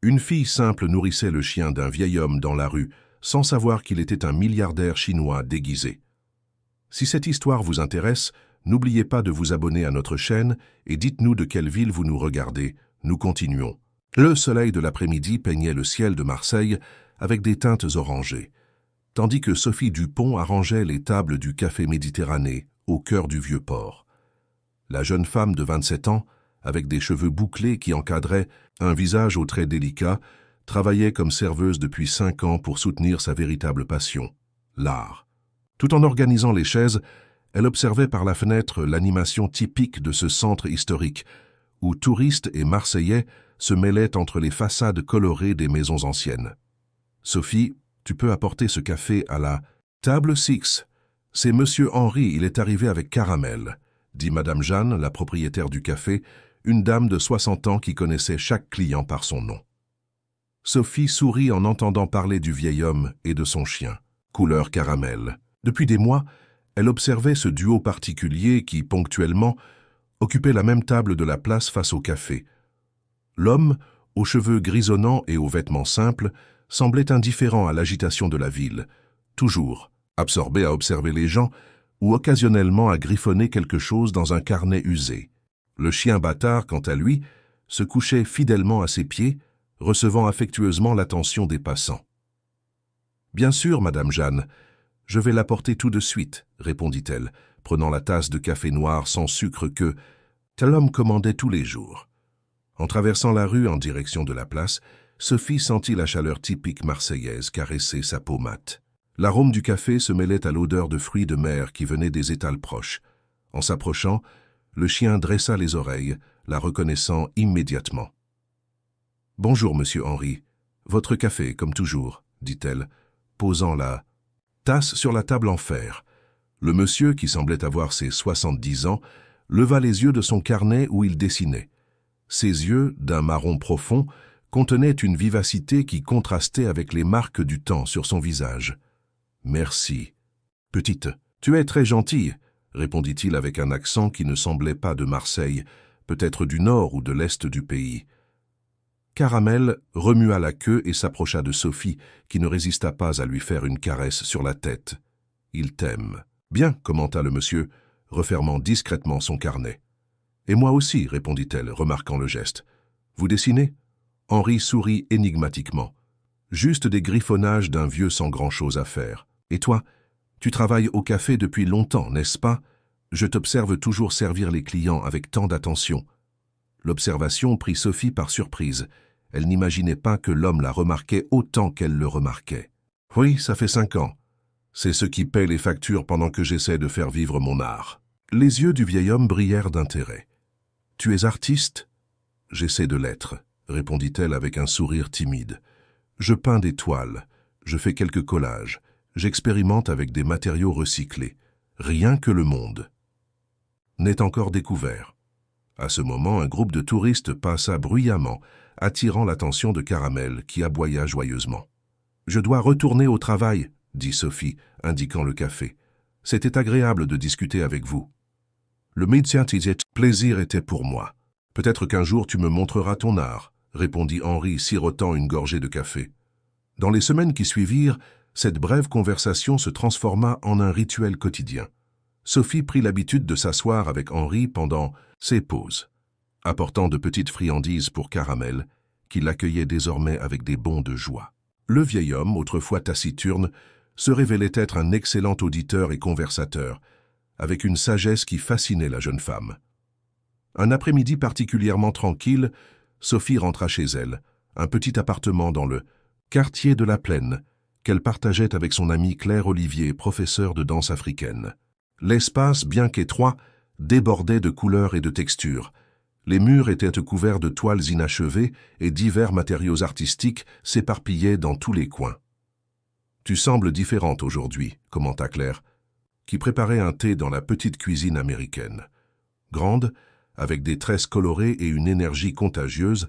Une fille simple nourrissait le chien d'un vieil homme dans la rue, sans savoir qu'il était un milliardaire chinois déguisé. Si cette histoire vous intéresse, n'oubliez pas de vous abonner à notre chaîne et dites-nous de quelle ville vous nous regardez. Nous continuons. Le soleil de l'après-midi peignait le ciel de Marseille avec des teintes orangées, tandis que Sophie Dupont arrangeait les tables du café Méditerranée au cœur du vieux port. La jeune femme de 27 ans, avec des cheveux bouclés qui encadraient un visage aux traits délicats, travaillait comme serveuse depuis 5 ans pour soutenir sa véritable passion, l'art. Tout en organisant les chaises, elle observait par la fenêtre l'animation typique de ce centre historique, où touristes et Marseillais se mêlaient entre les façades colorées des maisons anciennes. « Sophie, tu peux apporter ce café à la table 6. C'est Monsieur Henri, il est arrivé avec caramel », dit Madame Jeanne, la propriétaire du café, une dame de 60 ans qui connaissait chaque client par son nom. Sophie sourit en entendant parler du vieil homme et de son chien, couleur caramel. Depuis des mois, elle observait ce duo particulier qui, ponctuellement, occupait la même table de la place face au café. L'homme, aux cheveux grisonnants et aux vêtements simples, semblait indifférent à l'agitation de la ville, toujours absorbé à observer les gens ou occasionnellement à griffonner quelque chose dans un carnet usé. Le chien bâtard, quant à lui, se couchait fidèlement à ses pieds, recevant affectueusement l'attention des passants. « Bien sûr, Madame Jeanne, je vais l'apporter tout de suite, » répondit-elle, prenant la tasse de café noir sans sucre que tel homme commandait tous les jours. En traversant la rue en direction de la place, Sophie sentit la chaleur typique marseillaise caresser sa peau mate. L'arôme du café se mêlait à l'odeur de fruits de mer qui venaient des étals proches. En s'approchant, le chien dressa les oreilles, la reconnaissant immédiatement. « Bonjour, Monsieur Henri. Votre café, comme toujours, » dit-elle, posant la tasse sur la table en fer. Le monsieur, qui semblait avoir ses 70 ans, leva les yeux de son carnet où il dessinait. Ses yeux, d'un marron profond, contenaient une vivacité qui contrastait avec les marques du temps sur son visage. « Merci. Petite, tu es très gentille, » répondit-il avec un accent qui ne semblait pas de Marseille, peut-être du nord ou de l'est du pays. Caramel remua la queue et s'approcha de Sophie, qui ne résista pas à lui faire une caresse sur la tête. « Il t'aime. »« Bien, » commenta le monsieur, refermant discrètement son carnet. « Et moi aussi, » répondit-elle, remarquant le geste. « Vous dessinez ?» Henri sourit énigmatiquement. « Juste des griffonnages d'un vieux sans grand-chose à faire. Et toi, tu travailles au café depuis longtemps, n'est-ce pas? Je t'observe toujours servir les clients avec tant d'attention. » L'observation prit Sophie par surprise. Elle n'imaginait pas que l'homme la remarquait autant qu'elle le remarquait. « Oui, ça fait 5 ans. C'est ce qui paie les factures pendant que j'essaie de faire vivre mon art. » Les yeux du vieil homme brillèrent d'intérêt. « Tu es artiste ?»« J'essaie de l'être, » répondit-elle avec un sourire timide. « Je peins des toiles, je fais quelques collages, j'expérimente avec des matériaux recyclés. Rien que le monde n'est encore découvert. » À ce moment, un groupe de touristes passa bruyamment, attirant l'attention de Caramel, qui aboya joyeusement. « Je dois retourner au travail, » dit Sophie, indiquant le café. « C'était agréable de discuter avec vous. » Le médecin disait « Plaisir était pour moi. Peut-être qu'un jour tu me montreras ton art, » répondit Henri, sirotant une gorgée de café. Dans les semaines qui suivirent, cette brève conversation se transforma en un rituel quotidien. Sophie prit l'habitude de s'asseoir avec Henri pendant ses pauses, apportant de petites friandises pour Caramel, qui l'accueillait désormais avec des bonds de joie. Le vieil homme, autrefois taciturne, se révélait être un excellent auditeur et conversateur, avec une sagesse qui fascinait la jeune femme. Un après-midi particulièrement tranquille, Sophie rentra chez elle, un petit appartement dans le quartier de la Plaine, qu'elle partageait avec son amie Claire Olivier, professeure de danse africaine. L'espace, bien qu'étroit, débordait de couleurs et de textures. Les murs étaient couverts de toiles inachevées et divers matériaux artistiques s'éparpillaient dans tous les coins. « Tu sembles différente aujourd'hui, » commenta Claire, qui préparait un thé dans la petite cuisine américaine. Grande, avec des tresses colorées et une énergie contagieuse,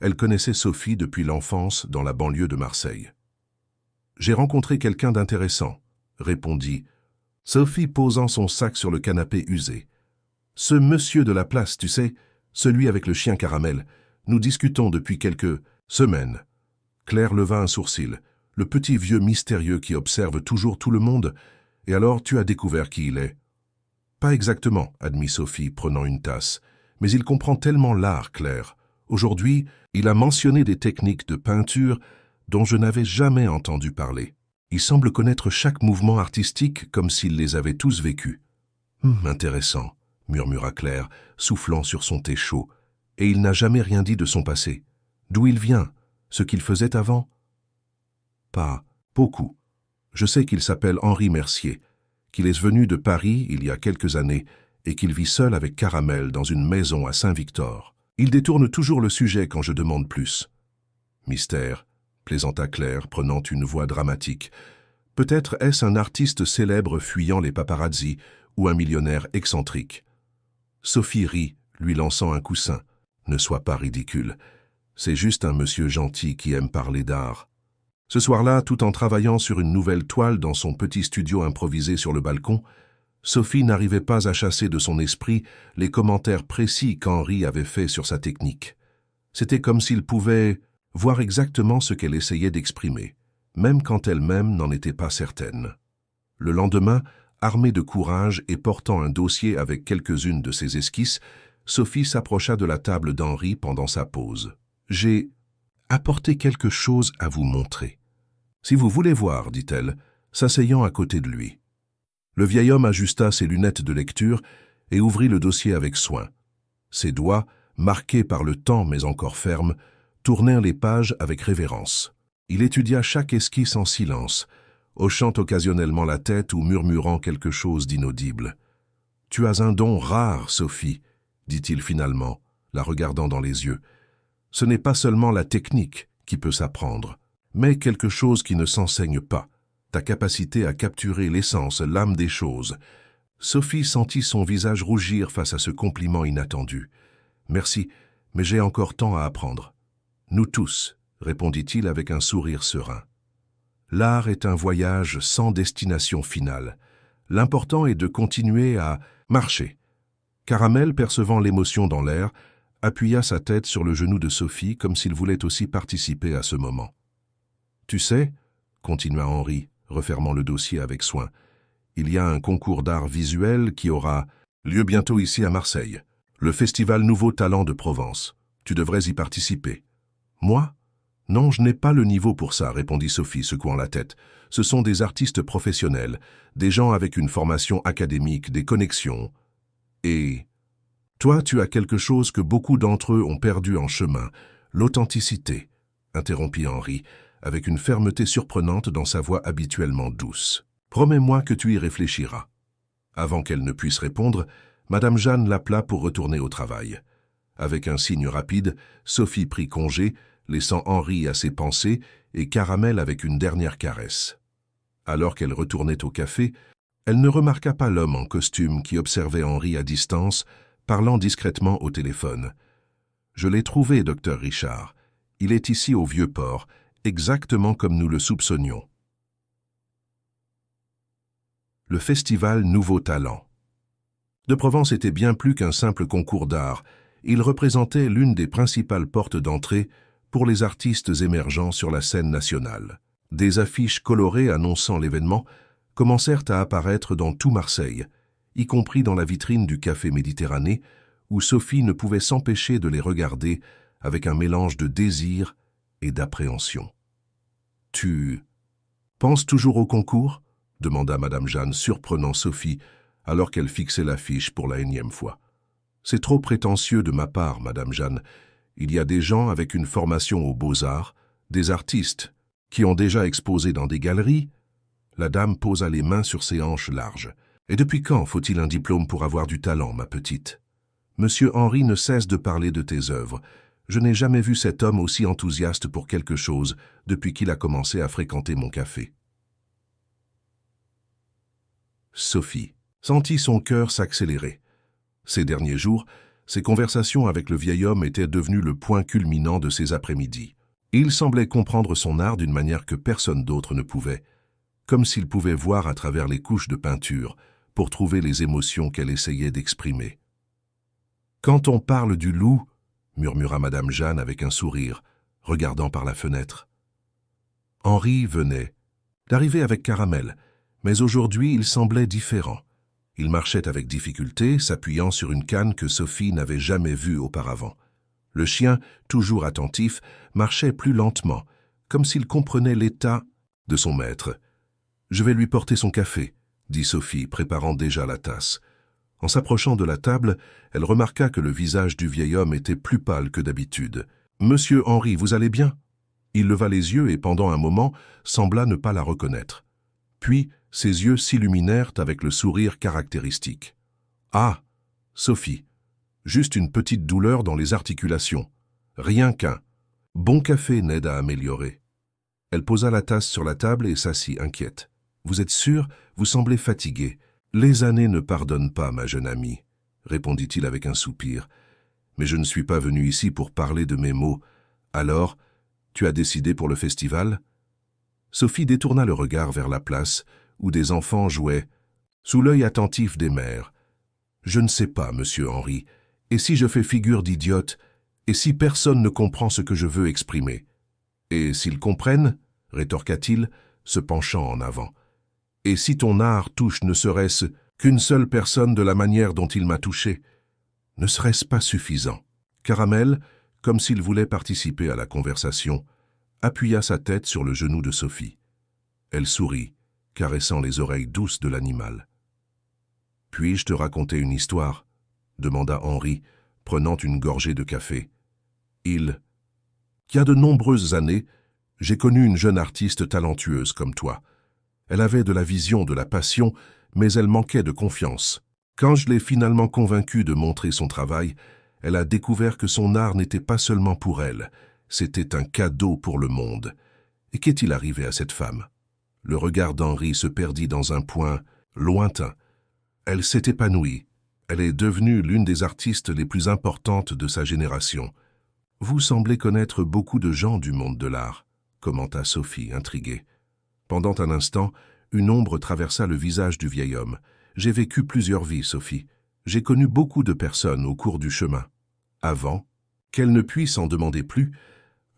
elle connaissait Sophie depuis l'enfance dans la banlieue de Marseille. « J'ai rencontré quelqu'un d'intéressant, » répondit Sophie, posant son sac sur le canapé usé. « Ce monsieur de la place, tu sais, celui avec le chien Caramel, nous discutons depuis quelques Semaine. Claire leva un sourcil. Le petit vieux mystérieux qui observe toujours tout le monde. Et alors tu as découvert qui il est? Pas exactement, admit Sophie, prenant une tasse. Mais il comprend tellement l'art, Claire. Aujourd'hui, il a mentionné des techniques de peinture dont je n'avais jamais entendu parler. Il semble connaître chaque mouvement artistique comme s'il les avait tous vécus. Intéressant, murmura Claire, soufflant sur son thé chaud. Et il n'a jamais rien dit de son passé. D'où il vient? Ce qu'il faisait avant? Pas beaucoup. Je sais qu'il s'appelle Henri Mercier, qu'il est venu de Paris il y a quelques années et qu'il vit seul avec Caramel dans une maison à Saint-Victor. Il détourne toujours le sujet quand je demande plus. Mystère, plaisanta Claire, prenant une voix dramatique. Peut-être est-ce un artiste célèbre fuyant les paparazzis ou un millionnaire excentrique. Sophie rit, lui lançant un coussin. Ne sois pas ridicule. C'est juste un monsieur gentil qui aime parler d'art. Ce soir-là, tout en travaillant sur une nouvelle toile dans son petit studio improvisé sur le balcon, Sophie n'arrivait pas à chasser de son esprit les commentaires précis qu'Henri avait faits sur sa technique. C'était comme s'il pouvait voir exactement ce qu'elle essayait d'exprimer, même quand elle-même n'en était pas certaine. Le lendemain, armée de courage et portant un dossier avec quelques-unes de ses esquisses, Sophie s'approcha de la table d'Henri pendant sa pause. « J'ai apporté quelque chose à vous montrer. Si vous voulez voir, dit-elle, s'asseyant à côté de lui. » Le vieil homme ajusta ses lunettes de lecture et ouvrit le dossier avec soin. Ses doigts, marqués par le temps mais encore fermes, tournèrent les pages avec révérence. Il étudia chaque esquisse en silence, hochant occasionnellement la tête ou murmurant quelque chose d'inaudible. « Tu as un don rare, Sophie, » dit-il finalement, la regardant dans les yeux. « Ce n'est pas seulement la technique qui peut s'apprendre, mais quelque chose qui ne s'enseigne pas. Ta capacité à capturer l'essence, l'âme des choses. » Sophie sentit son visage rougir face à ce compliment inattendu. « Merci, mais j'ai encore tant à apprendre. »« Nous tous, » répondit-il avec un sourire serein. « L'art est un voyage sans destination finale. L'important est de continuer à marcher. » Caramel, percevant l'émotion dans l'air, appuya sa tête sur le genou de Sophie comme s'il voulait aussi participer à ce moment. « Tu sais, » continua Henri, refermant le dossier avec soin, « il y a un concours d'art visuel qui aura lieu bientôt ici à Marseille, le Festival Nouveau Talent de Provence. Tu devrais y participer. »« Moi ? Non, je n'ai pas le niveau pour ça, » répondit Sophie, secouant la tête. « Ce sont des artistes professionnels, des gens avec une formation académique, des connexions. Et toi, tu as quelque chose que beaucoup d'entre eux ont perdu en chemin, l'authenticité, » interrompit Henri, avec une fermeté surprenante dans sa voix habituellement douce. « Promets-moi que tu y réfléchiras. » Avant qu'elle ne puisse répondre, Madame Jeanne l'appela pour retourner au travail. Avec un signe rapide, Sophie prit congé, laissant Henri à ses pensées et Caramel avec une dernière caresse. Alors qu'elle retournait au café, elle ne remarqua pas l'homme en costume qui observait Henri à distance, parlant discrètement au téléphone. « Je l'ai trouvé, docteur Richard. Il est ici au Vieux-Port, exactement comme nous le soupçonnions. » Le festival Nouveau Talent. De Provence était bien plus qu'un simple concours d'art. Il représentait l'une des principales portes d'entrée pour les artistes émergents sur la scène nationale. Des affiches colorées annonçant l'événement commencèrent à apparaître dans tout Marseille, y compris dans la vitrine du Café Méditerranée, où Sophie ne pouvait s'empêcher de les regarder avec un mélange de désir et d'appréhension. « Tu penses toujours au concours ?» demanda Madame Jeanne, surprenant Sophie, alors qu'elle fixait l'affiche pour la énième fois. « C'est trop prétentieux de ma part, Madame Jeanne. Il y a des gens avec une formation aux beaux-arts, des artistes, qui ont déjà exposé dans des galeries. » La dame posa les mains sur ses hanches larges. « Et depuis quand faut-il un diplôme pour avoir du talent, ma petite? Monsieur Henri ne cesse de parler de tes œuvres. Je n'ai jamais vu cet homme aussi enthousiaste pour quelque chose depuis qu'il a commencé à fréquenter mon café. » Sophie sentit son cœur s'accélérer. Ces derniers jours, ses conversations avec le vieil homme étaient devenues le point culminant de ses après-midi. Il semblait comprendre son art d'une manière que personne d'autre ne pouvait, comme s'il pouvait voir à travers les couches de peinture pour trouver les émotions qu'elle essayait d'exprimer. « Quand on parle du loup, » murmura Madame Jeanne avec un sourire, regardant par la fenêtre. Henri venait d'arriver avec Caramel, mais aujourd'hui il semblait différent. Il marchait avec difficulté, s'appuyant sur une canne que Sophie n'avait jamais vue auparavant. Le chien, toujours attentif, marchait plus lentement, comme s'il comprenait l'état de son maître. « Je vais lui porter son café », dit Sophie, préparant déjà la tasse. En s'approchant de la table, elle remarqua que le visage du vieil homme était plus pâle que d'habitude. « Monsieur Henri, vous allez bien ?» Il leva les yeux et pendant un moment sembla ne pas la reconnaître. Puis ses yeux s'illuminèrent avec le sourire caractéristique. « Ah, Sophie, juste une petite douleur dans les articulations. Rien qu'un. Bon café n'aide à améliorer. » Elle posa la tasse sur la table et s'assit inquiète. « Vous êtes sûre? Vous semblez fatiguée. Les années ne pardonnent pas, ma jeune amie, » répondit-il avec un soupir. « Mais je ne suis pas venu ici pour parler de mes maux. Alors, tu as décidé pour le festival ?» Sophie détourna le regard vers la place, où des enfants jouaient, sous l'œil attentif des mères. « Je ne sais pas, monsieur Henri, et si je fais figure d'idiote, et si personne ne comprend ce que je veux exprimer? » « Et s'ils comprennent, rétorqua-t-il, se penchant en avant. « Et si ton art touche ne serait-ce qu'une seule personne de la manière dont il m'a touché, ne serait-ce pas suffisant ?» Caramel, comme s'il voulait participer à la conversation, appuya sa tête sur le genou de Sophie. Elle sourit, caressant les oreilles douces de l'animal. « Puis-je te raconter une histoire ?» demanda Henri, prenant une gorgée de café. Il y a de nombreuses années, j'ai connu une jeune artiste talentueuse comme toi. Elle avait de la vision, de la passion, mais elle manquait de confiance. Quand je l'ai finalement convaincue de montrer son travail, elle a découvert que son art n'était pas seulement pour elle, c'était un cadeau pour le monde. Et qu'est-il arrivé à cette femme? Le regard d'Henri se perdit dans un point lointain. Elle s'est épanouie. Elle est devenue l'une des artistes les plus importantes de sa génération. « Vous semblez connaître beaucoup de gens du monde de l'art », commenta Sophie, intriguée. Pendant un instant, une ombre traversa le visage du vieil homme. « J'ai vécu plusieurs vies, Sophie. J'ai connu beaucoup de personnes au cours du chemin. » Avant qu'elle ne puisse en demander plus,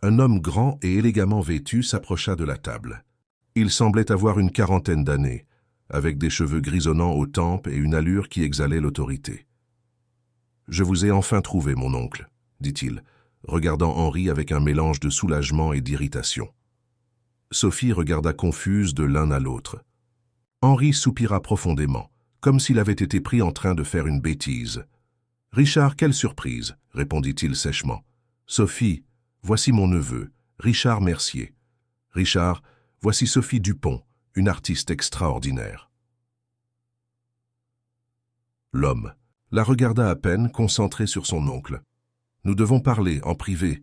un homme grand et élégamment vêtu s'approcha de la table. Il semblait avoir une quarantaine d'années, avec des cheveux grisonnants aux tempes et une allure qui exhalait l'autorité. « Je vous ai enfin trouvé, mon oncle, » dit-il, regardant Henri avec un mélange de soulagement et d'irritation. Sophie regarda confuse de l'un à l'autre. Henri soupira profondément, comme s'il avait été pris en train de faire une bêtise. « Richard, quelle surprise !» répondit-il sèchement. « Sophie, voici mon neveu, Richard Mercier. Richard, voici Sophie Dupont, une artiste extraordinaire. » L'homme la regarda à peine, concentré sur son oncle. « Nous devons parler, en privé.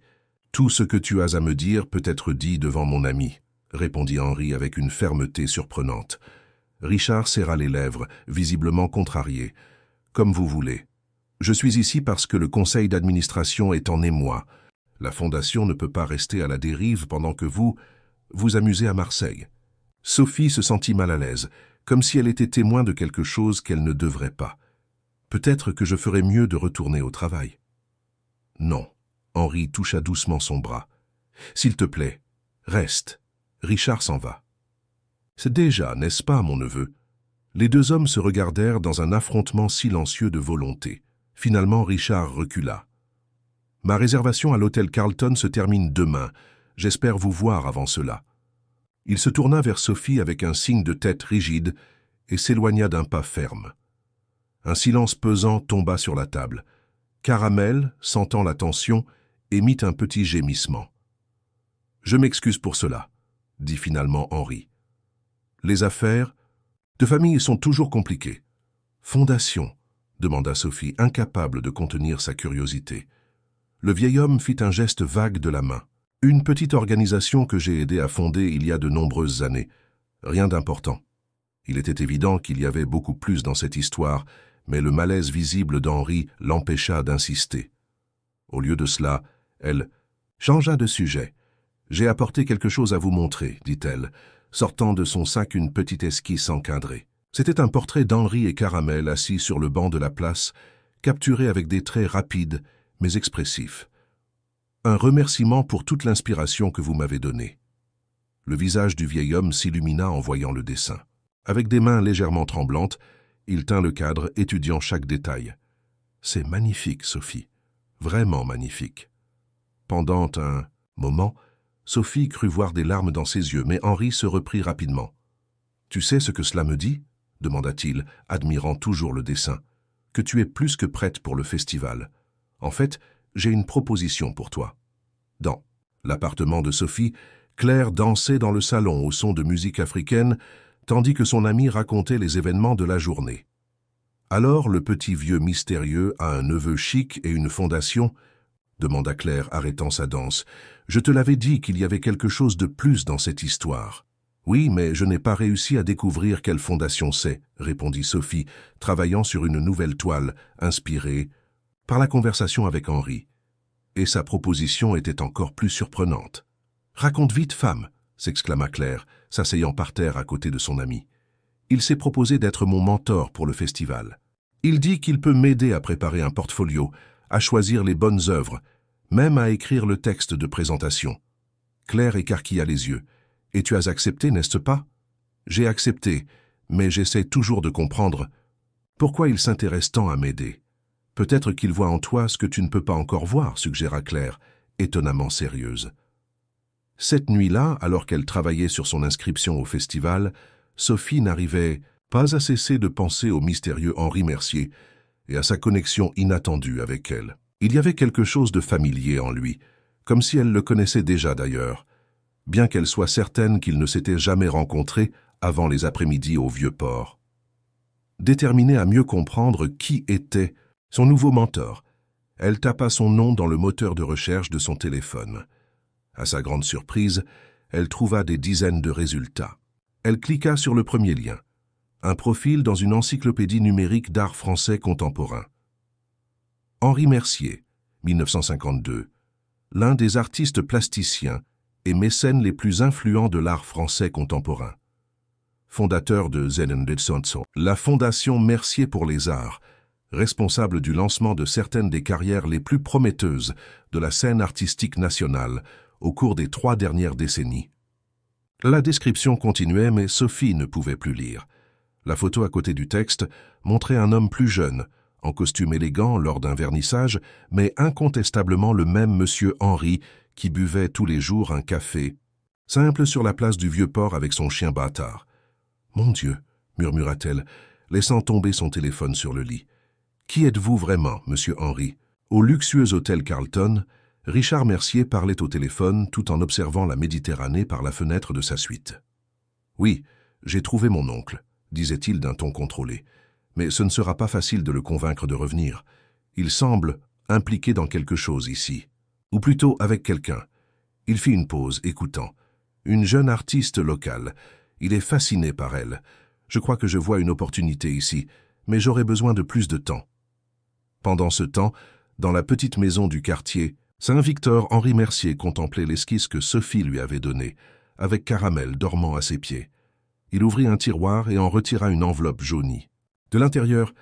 Tout ce que tu as à me dire peut être dit devant mon ami, » répondit Henri avec une fermeté surprenante. Richard serra les lèvres, visiblement contrarié. « Comme vous voulez. Je suis ici parce que le conseil d'administration est en émoi. La fondation ne peut pas rester à la dérive pendant que vous amusez à Marseille. » Sophie se sentit mal à l'aise, comme si elle était témoin de quelque chose qu'elle ne devrait pas. « Peut-être que je ferais mieux de retourner au travail. » « Non. » Henri toucha doucement son bras. « S'il te plaît, reste. Richard s'en va. » C'est déjà, n'est-ce pas, mon neveu? Les deux hommes se regardèrent dans un affrontement silencieux de volonté. Finalement, Richard recula. « Ma réservation à l'hôtel Carlton se termine demain. J'espère vous voir avant cela. » Il se tourna vers Sophie avec un signe de tête rigide et s'éloigna d'un pas ferme. Un silence pesant tomba sur la table. Caramel, sentant la tension, émit un petit gémissement. « Je m'excuse pour cela, » dit finalement Henri. « Les affaires de famille sont toujours compliquées. »« Fondation ?» demanda Sophie, incapable de contenir sa curiosité. Le vieil homme fit un geste vague de la main. « Une petite organisation que j'ai aidé à fonder il y a de nombreuses années. Rien d'important. » Il était évident qu'il y avait beaucoup plus dans cette histoire, mais le malaise visible d'Henri l'empêcha d'insister. Au lieu de cela, elle changea de sujet. « J'ai apporté quelque chose à vous montrer, » dit-elle, sortant de son sac une petite esquisse encadrée. C'était un portrait d'Henri et Caramel assis sur le banc de la place, capturé avec des traits rapides mais expressifs. Un remerciement pour toute l'inspiration que vous m'avez donnée. » Le visage du vieil homme s'illumina en voyant le dessin. Avec des mains légèrement tremblantes, il tint le cadre, étudiant chaque détail. « C'est magnifique, Sophie. Vraiment magnifique. » Pendant un moment, Sophie crut voir des larmes dans ses yeux, mais Henri se reprit rapidement. « Tu sais ce que cela me dit ?» demanda-t-il, admirant toujours le dessin. « Que tu es plus que prête pour le festival. En fait, j'ai une proposition pour toi. » Dans l'appartement de Sophie, Claire dansait dans le salon au son de musique africaine, tandis que son ami racontait les événements de la journée. Alors le petit vieux mystérieux a un neveu chic et une fondation ? Demanda Claire, arrêtant sa danse. Je te l'avais dit qu'il y avait quelque chose de plus dans cette histoire. Oui, mais je n'ai pas réussi à découvrir quelle fondation c'est, répondit Sophie, travaillant sur une nouvelle toile, inspirée par la conversation avec Henri. Et sa proposition était encore plus surprenante. Raconte vite, femme, s'exclama Claire, s'asseyant par terre à côté de son ami. Il s'est proposé d'être mon mentor pour le festival. Il dit qu'il peut m'aider à préparer un portfolio, à choisir les bonnes œuvres, même à écrire le texte de présentation. Claire écarquilla les yeux. Et tu as accepté, n'est-ce pas? J'ai accepté, mais j'essaie toujours de comprendre pourquoi il s'intéresse tant à m'aider. Peut-être qu'il voit en toi ce que tu ne peux pas encore voir, suggéra Claire, étonnamment sérieuse. Cette nuit-là, alors qu'elle travaillait sur son inscription au festival, Sophie n'arrivait pas à cesser de penser au mystérieux Henri Mercier et à sa connexion inattendue avec elle. Il y avait quelque chose de familier en lui, comme si elle le connaissait déjà d'ailleurs, bien qu'elle soit certaine qu'ils ne s'étaient jamais rencontrés avant les après-midi au Vieux-Port. Déterminée à mieux comprendre qui était son nouveau mentor, elle tapa son nom dans le moteur de recherche de son téléphone. À sa grande surprise, elle trouva des dizaines de résultats. Elle cliqua sur le premier lien. Un profil dans une encyclopédie numérique d'art français contemporain. Henri Mercier, 1952, l'un des artistes plasticiens et mécènes les plus influents de l'art français contemporain. Fondateur de Zenendetsonso, la Fondation Mercier pour les Arts, responsable du lancement de certaines des carrières les plus prometteuses de la scène artistique nationale au cours des 3 dernières décennies. La description continuait, mais Sophie ne pouvait plus lire. La photo à côté du texte montrait un homme plus jeune, en costume élégant lors d'un vernissage, mais incontestablement le même monsieur Henri qui buvait tous les jours un café, simple sur la place du Vieux-Port avec son chien bâtard. « Mon Dieu !» murmura-t-elle, laissant tomber son téléphone sur le lit. « Qui êtes-vous vraiment, monsieur Henri ?» Au luxueux hôtel Carlton, Richard Mercier parlait au téléphone tout en observant la Méditerranée par la fenêtre de sa suite. « Oui, j'ai trouvé mon oncle, » disait-il d'un ton contrôlé. « Mais ce ne sera pas facile de le convaincre de revenir. Il semble impliqué dans quelque chose ici. Ou plutôt avec quelqu'un. » Il fit une pause, écoutant. « Une jeune artiste locale. Il est fasciné par elle. Je crois que je vois une opportunité ici, mais j'aurai besoin de plus de temps. » Pendant ce temps, dans la petite maison du quartier, Saint-Victor, Henri Mercier contemplait l'esquisse que Sophie lui avait donnée, avec Caramel dormant à ses pieds. Il ouvrit un tiroir et en retira une enveloppe jaunie. De l'intérieur,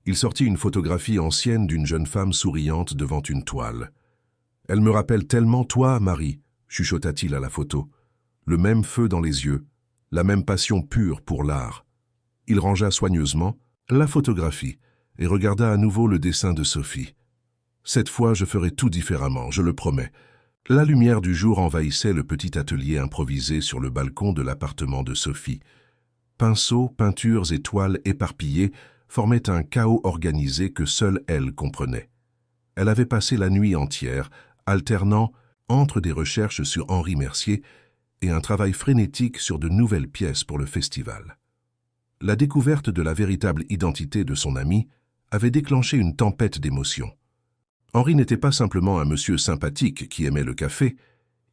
il sortit une photographie ancienne d'une jeune femme souriante devant une toile. « Elle me rappelle tellement toi, Marie », chuchota-t-il à la photo. Le même feu dans les yeux, la même passion pure pour l'art. Il rangea soigneusement la photographie et regarda à nouveau le dessin de Sophie. « Cette fois, je ferai tout différemment, je le promets. » La lumière du jour envahissait le petit atelier improvisé sur le balcon de l'appartement de Sophie. Pinceaux, peintures et toiles éparpillées formaient un chaos organisé que seule elle comprenait. Elle avait passé la nuit entière, alternant entre des recherches sur Henri Mercier et un travail frénétique sur de nouvelles pièces pour le festival. La découverte de la véritable identité de son ami avait déclenché une tempête d'émotions. Henri n'était pas simplement un monsieur sympathique qui aimait le café,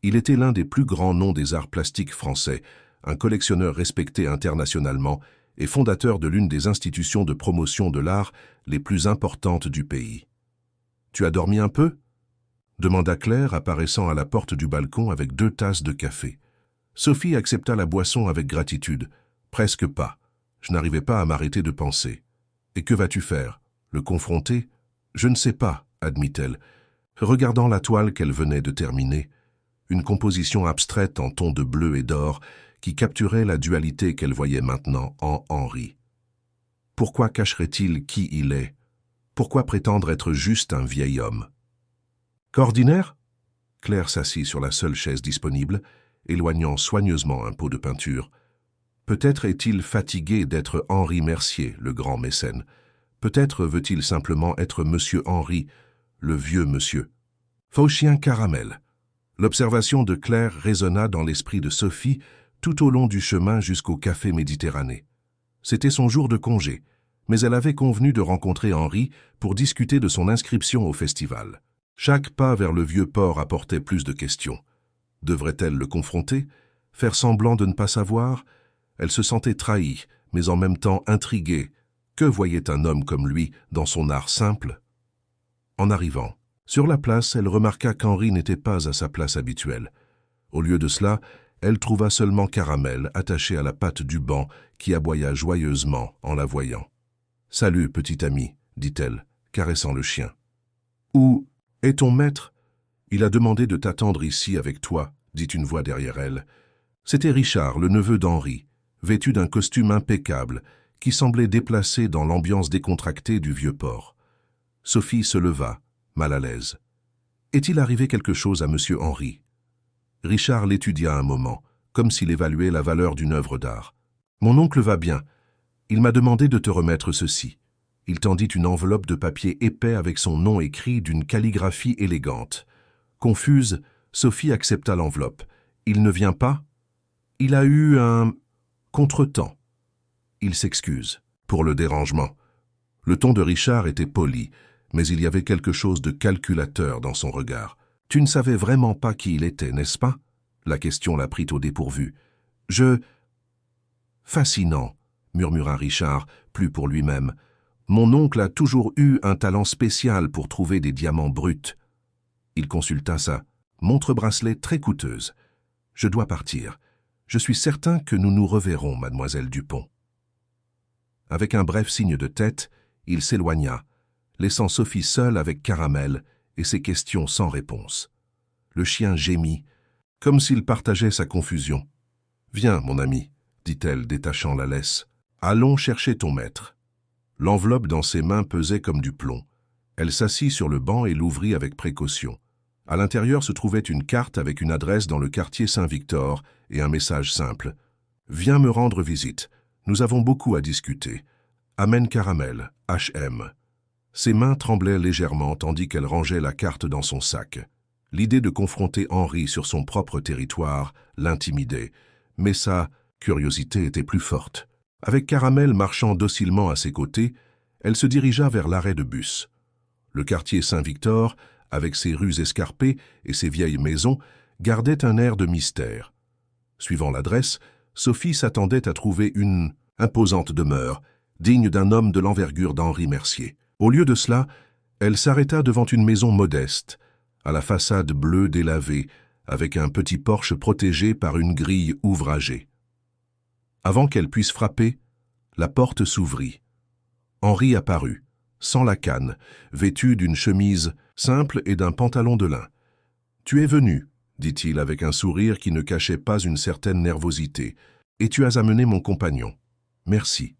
il était l'un des plus grands noms des arts plastiques français, un collectionneur respecté internationalement et fondateur de l'une des institutions de promotion de l'art les plus importantes du pays. « Tu as dormi un peu ?» demanda Claire, apparaissant à la porte du balcon avec 2 tasses de café. Sophie accepta la boisson avec gratitude. « Presque pas. Je n'arrivais pas à m'arrêter de penser. »« Et que vas-tu faire? Le confronter ?»« Je ne sais pas, admit-elle. Regardant la toile qu'elle venait de terminer, une composition abstraite en tons de bleu et d'or qui capturait la dualité qu'elle voyait maintenant en Henri. Pourquoi cacherait-il qui il est? Pourquoi prétendre être juste un vieil homme? Qu'ordinaire? Claire s'assit sur la seule chaise disponible, éloignant soigneusement un pot de peinture. Peut-être est-il fatigué d'être Henri Mercier, le grand mécène. Peut-être veut-il simplement être Monsieur Henri, le vieux monsieur. Faux chien Caramel. L'observation de Claire résonna dans l'esprit de Sophie tout au long du chemin jusqu'au café Méditerranée. C'était son jour de congé, mais elle avait convenu de rencontrer Henri pour discuter de son inscription au festival. Chaque pas vers le vieux port apportait plus de questions. Devrait-elle le confronter? Faire semblant de ne pas savoir? Elle se sentait trahie, mais en même temps intriguée. Que voyait un homme comme lui dans son art simple? En arrivant, sur la place, elle remarqua qu'Henri n'était pas à sa place habituelle. Au lieu de cela, elle trouva seulement Caramel attaché à la patte du banc qui aboya joyeusement en la voyant. « Salut, petit ami, dit-elle, caressant le chien. « Où est ton maître? Il a demandé de t'attendre ici avec toi, dit une voix derrière elle. C'était Richard, le neveu d'Henri, vêtu d'un costume impeccable, qui semblait déplacé dans l'ambiance décontractée du vieux port. Sophie se leva, mal à l'aise. Est-il arrivé quelque chose à monsieur Henri? Richard l'étudia un moment, comme s'il évaluait la valeur d'une œuvre d'art. Mon oncle va bien. Il m'a demandé de te remettre ceci. Il tendit une enveloppe de papier épais avec son nom écrit d'une calligraphie élégante. Confuse, Sophie accepta l'enveloppe. Il ne vient pas? Il a eu un contretemps. Il s'excuse pour le dérangement. Le ton de Richard était poli, mais il y avait quelque chose de calculateur dans son regard. Tu ne savais vraiment pas qui il était, n'est-ce pas? La question la prit au dépourvu. Fascinant, murmura Richard, plus pour lui-même. Mon oncle a toujours eu un talent spécial pour trouver des diamants bruts. Il consulta sa montre-bracelet très coûteuse. Je dois partir. Je suis certain que nous nous reverrons, mademoiselle Dupont. Avec un bref signe de tête, il s'éloigna, laissant Sophie seule avec Caramel et ses questions sans réponse. Le chien gémit, comme s'il partageait sa confusion. « Viens, mon ami, dit-elle, détachant la laisse. Allons chercher ton maître. » L'enveloppe dans ses mains pesait comme du plomb. Elle s'assit sur le banc et l'ouvrit avec précaution. À l'intérieur se trouvait une carte avec une adresse dans le quartier Saint-Victor et un message simple. « Viens me rendre visite. Nous avons beaucoup à discuter. Amen Caramel, H.M. » Ses mains tremblaient légèrement tandis qu'elle rangeait la carte dans son sac. L'idée de confronter Henri sur son propre territoire l'intimidait, mais sa curiosité était plus forte. Avec Caramel marchant docilement à ses côtés, elle se dirigea vers l'arrêt de bus. Le quartier Saint-Victor, avec ses rues escarpées et ses vieilles maisons, gardait un air de mystère. Suivant l'adresse, Sophie s'attendait à trouver une imposante demeure, digne d'un homme de l'envergure d'Henri Mercier. Au lieu de cela, elle s'arrêta devant une maison modeste, à la façade bleue délavée, avec un petit porche protégé par une grille ouvragée. Avant qu'elle puisse frapper, la porte s'ouvrit. Henri apparut, sans la canne, vêtu d'une chemise simple et d'un pantalon de lin. « Tu es venu, dit-il avec un sourire qui ne cachait pas une certaine nervosité, et tu as amené mon compagnon. Merci. »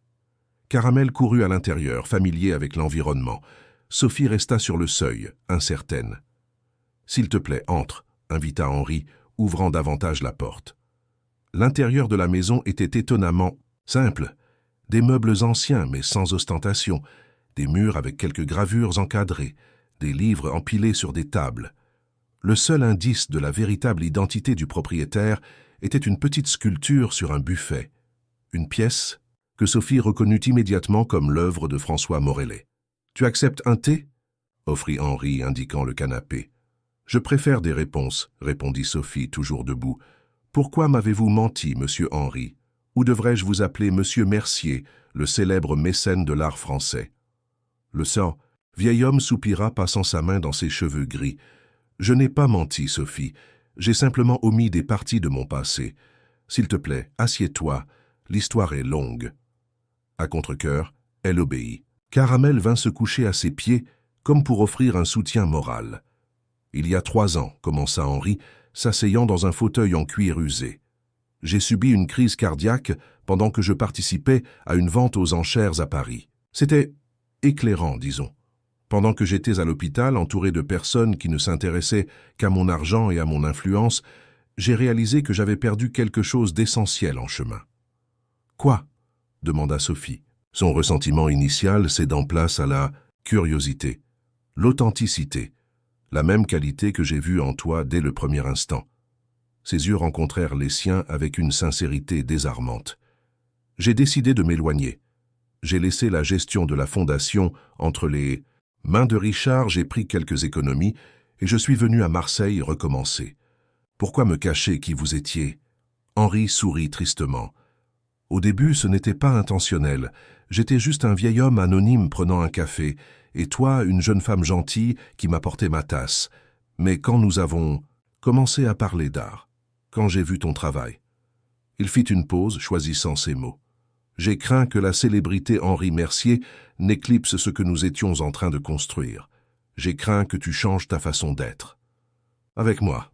Caramel courut à l'intérieur, familier avec l'environnement. Sophie resta sur le seuil, incertaine. « S'il te plaît, entre, » invita Henri, ouvrant davantage la porte. L'intérieur de la maison était étonnamment simple. Des meubles anciens mais sans ostentation, des murs avec quelques gravures encadrées, des livres empilés sur des tables. Le seul indice de la véritable identité du propriétaire était une petite sculpture sur un buffet, une pièce que Sophie reconnut immédiatement comme l'œuvre de François Morellet. « Tu acceptes un thé ?» offrit Henri, indiquant le canapé. « Je préfère des réponses, » répondit Sophie, toujours debout. « Pourquoi m'avez-vous menti, monsieur Henri? Ou devrais-je vous appeler monsieur Mercier, le célèbre mécène de l'art français ?» Le vieil homme soupira, passant sa main dans ses cheveux gris. « Je n'ai pas menti, Sophie. J'ai simplement omis des parties de mon passé. S'il te plaît, assieds-toi. L'histoire est longue. » À contre-cœur, elle obéit. Caramel vint se coucher à ses pieds, comme pour offrir un soutien moral. Il y a 3 ans, commença Henri, s'asseyant dans un fauteuil en cuir usé. J'ai subi une crise cardiaque pendant que je participais à une vente aux enchères à Paris. C'était éclairant, disons. Pendant que j'étais à l'hôpital, entouré de personnes qui ne s'intéressaient qu'à mon argent et à mon influence, j'ai réalisé que j'avais perdu quelque chose d'essentiel en chemin. « Quoi ?» demanda Sophie. Son ressentiment initial cédant place à la curiosité, l'authenticité, la même qualité que j'ai vue en toi dès le premier instant. Ses yeux rencontrèrent les siens avec une sincérité désarmante. J'ai décidé de m'éloigner. J'ai laissé la gestion de la fondation entre les mains de Richard, j'ai pris quelques économies et je suis venu à Marseille recommencer. Pourquoi me cacher qui vous étiez ? Henri sourit tristement. Au début, ce n'était pas intentionnel. J'étais juste un vieil homme anonyme prenant un café, et toi, une jeune femme gentille qui m'apportait ma tasse. Mais quand nous avons commencé à parler d'art, quand j'ai vu ton travail. Il fit une pause, choisissant ses mots. J'ai craint que la célébrité Henri Mercier n'éclipse ce que nous étions en train de construire. J'ai craint que tu changes ta façon d'être. Avec moi.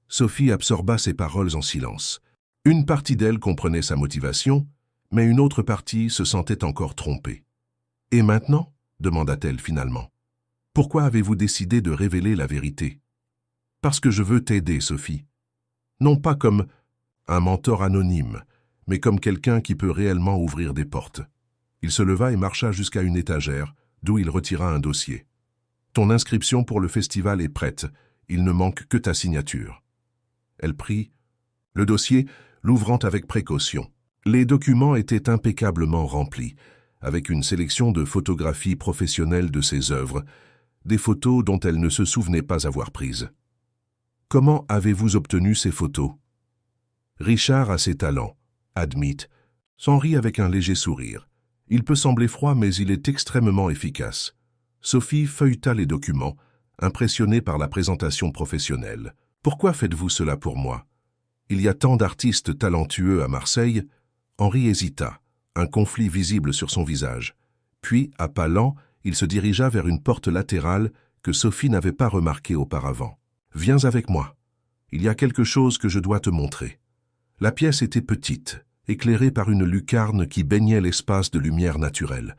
Sophie absorba ses paroles en silence. Une partie d'elle comprenait sa motivation, mais une autre partie se sentait encore trompée. « Et maintenant ?» demanda-t-elle finalement. « Pourquoi avez-vous décidé de révéler la vérité ?»« Parce que je veux t'aider, Sophie. Non pas comme un mentor anonyme, mais comme quelqu'un qui peut réellement ouvrir des portes. » Il se leva et marcha jusqu'à une étagère, d'où il retira un dossier. « Ton inscription pour le festival est prête, il ne manque que ta signature. » Elle prit le dossier, l'ouvrant avec précaution. Les documents étaient impeccablement remplis, avec une sélection de photographies professionnelles de ses œuvres, des photos dont elle ne se souvenait pas avoir prises. « Comment avez-vous obtenu ces photos ?»« Richard a ses talents, admit, Henri avec un léger sourire. Il peut sembler froid, mais il est extrêmement efficace. » Sophie feuilleta les documents, impressionnée par la présentation professionnelle. « Pourquoi faites-vous cela pour moi ? Il y a tant d'artistes talentueux à Marseille. » Henri hésita, un conflit visible sur son visage. Puis, à pas lents, il se dirigea vers une porte latérale que Sophie n'avait pas remarquée auparavant. « Viens avec moi. Il y a quelque chose que je dois te montrer. » La pièce était petite, éclairée par une lucarne qui baignait l'espace de lumière naturelle.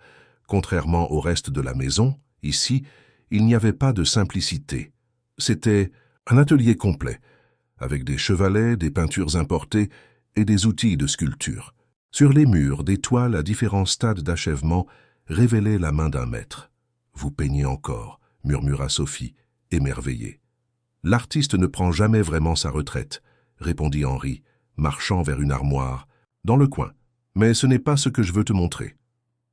Contrairement au reste de la maison, ici, il n'y avait pas de simplicité. C'était un atelier complet, avec des chevalets, des peintures importées et des outils de sculpture. Sur les murs, des toiles à différents stades d'achèvement révélaient la main d'un maître. « Vous peignez encore », murmura Sophie, émerveillée. « L'artiste ne prend jamais vraiment sa retraite », répondit Henri, marchant vers une armoire, dans le coin. « Mais ce n'est pas ce que je veux te montrer. »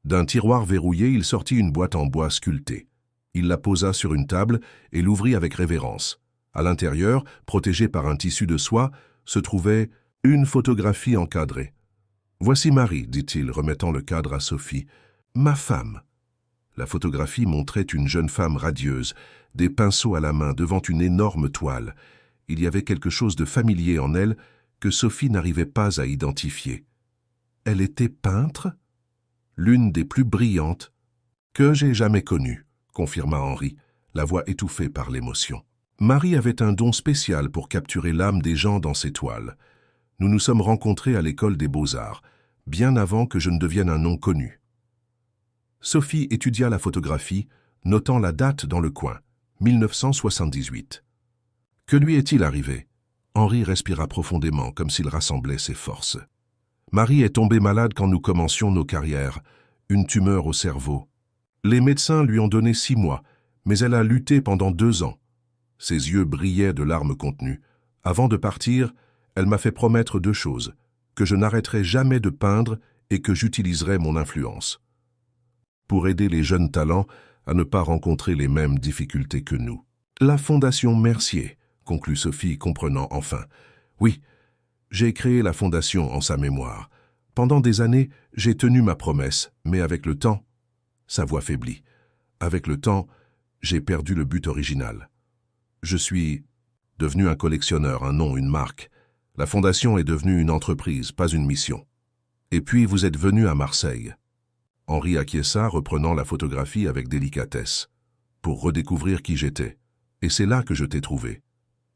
D'un tiroir verrouillé, il sortit une boîte en bois sculptée. Il la posa sur une table et l'ouvrit avec révérence. À l'intérieur, protégée par un tissu de soie, se trouvait une photographie encadrée. « Voici Marie, dit-il, remettant le cadre à Sophie. « Ma femme. » La photographie montrait une jeune femme radieuse, des pinceaux à la main devant une énorme toile. Il y avait quelque chose de familier en elle que Sophie n'arrivait pas à identifier. Elle était peintre ? L'une des plus brillantes que j'ai jamais connues, confirma Henri, la voix étouffée par l'émotion. Marie avait un don spécial pour capturer l'âme des gens dans ses toiles. Nous nous sommes rencontrés à l'école des Beaux-Arts, bien avant que je ne devienne un nom connu. Sophie étudia la photographie, notant la date dans le coin, 1978. Que lui est-il arrivé ? Henri respira profondément, comme s'il rassemblait ses forces. Marie est tombée malade quand nous commencions nos carrières, une tumeur au cerveau. Les médecins lui ont donné 6 mois, mais elle a lutté pendant 2 ans. Ses yeux brillaient de larmes contenues. Avant de partir, elle m'a fait promettre 2 choses, que je n'arrêterai jamais de peindre et que j'utiliserai mon influence. Pour aider les jeunes talents à ne pas rencontrer les mêmes difficultés que nous. La Fondation Mercier, conclut Sophie, comprenant enfin. Oui, j'ai créé la Fondation en sa mémoire. Pendant des années, j'ai tenu ma promesse, mais avec le temps, sa voix faiblit. Avec le temps, j'ai perdu le but original. Je suis devenu un collectionneur, un nom, une marque. La Fondation est devenue une entreprise, pas une mission. Et puis vous êtes venu à Marseille. Henri acquiesça, reprenant la photographie avec délicatesse, pour redécouvrir qui j'étais. Et c'est là que je t'ai trouvé.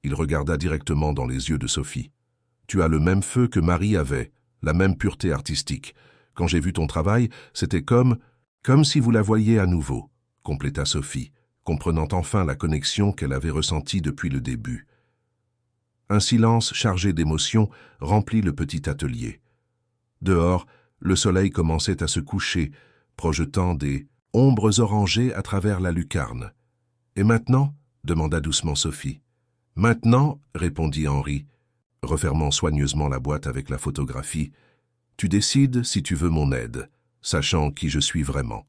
Il regarda directement dans les yeux de Sophie. Tu as le même feu que Marie avait, la même pureté artistique. Quand j'ai vu ton travail, c'était comme si vous la voyiez à nouveau, compléta Sophie, comprenant enfin la connexion qu'elle avait ressentie depuis le début. Un silence chargé d'émotions remplit le petit atelier. Dehors, le soleil commençait à se coucher, projetant des ombres orangées à travers la lucarne. « Et maintenant » demanda doucement Sophie. « Maintenant » répondit Henri, refermant soigneusement la boîte avec la photographie. « Tu décides si tu veux mon aide, sachant qui je suis vraiment. »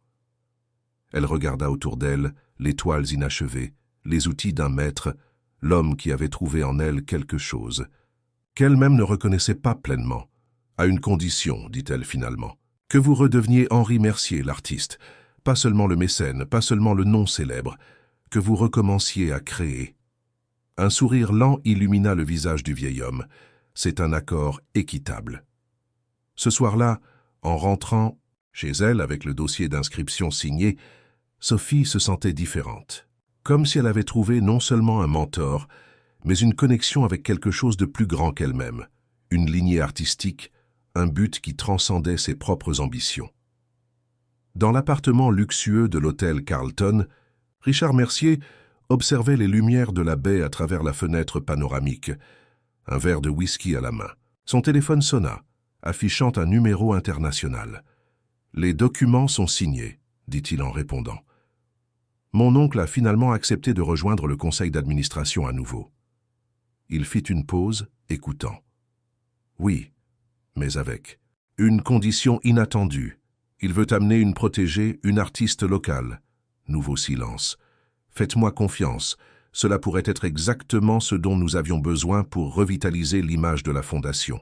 Elle regarda autour d'elle les toiles inachevées, les outils d'un maître, l'homme qui avait trouvé en elle quelque chose, qu'elle-même ne reconnaissait pas pleinement. « À une condition, dit-elle finalement, que vous redeveniez Henri Mercier, l'artiste, pas seulement le mécène, pas seulement le nom célèbre, que vous recommenciez à créer. » Un sourire lent illumina le visage du vieil homme. C'est un accord équitable. Ce soir-là, en rentrant chez elle avec le dossier d'inscription signé, Sophie se sentait différente, comme si elle avait trouvé non seulement un mentor, mais une connexion avec quelque chose de plus grand qu'elle-même, une lignée artistique, un but qui transcendait ses propres ambitions. Dans l'appartement luxueux de l'hôtel Carlton, Richard Mercier observait les lumières de la baie à travers la fenêtre panoramique, un verre de whisky à la main. Son téléphone sonna, affichant un numéro international. « Les documents sont signés », dit-il en répondant. « Mon oncle a finalement accepté de rejoindre le conseil d'administration à nouveau. » Il fit une pause, écoutant. « Oui, mais avec une condition inattendue. Il veut amener une protégée, une artiste locale. » Nouveau silence. « Faites-moi confiance. Cela pourrait être exactement ce dont nous avions besoin pour revitaliser l'image de la Fondation. »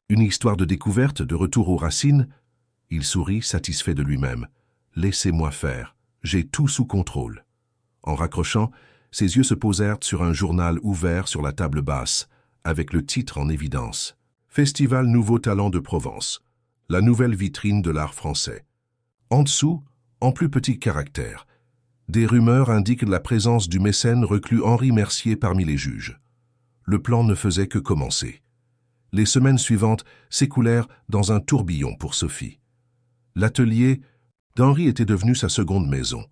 Une histoire de découverte, de retour aux racines. Il sourit, satisfait de lui-même. « Laissez-moi faire. J'ai tout sous contrôle. » En raccrochant, ses yeux se posèrent sur un journal ouvert sur la table basse, avec le titre en évidence. « Festival Nouveaux Talents de Provence. La nouvelle vitrine de l'art français. » En dessous, en plus petit caractère, des rumeurs indiquent la présence du mécène reclus Henri Mercier parmi les juges. Le plan ne faisait que commencer. Les semaines suivantes s'écoulèrent dans un tourbillon pour Sophie. L'atelier d'Henri était devenu sa seconde maison,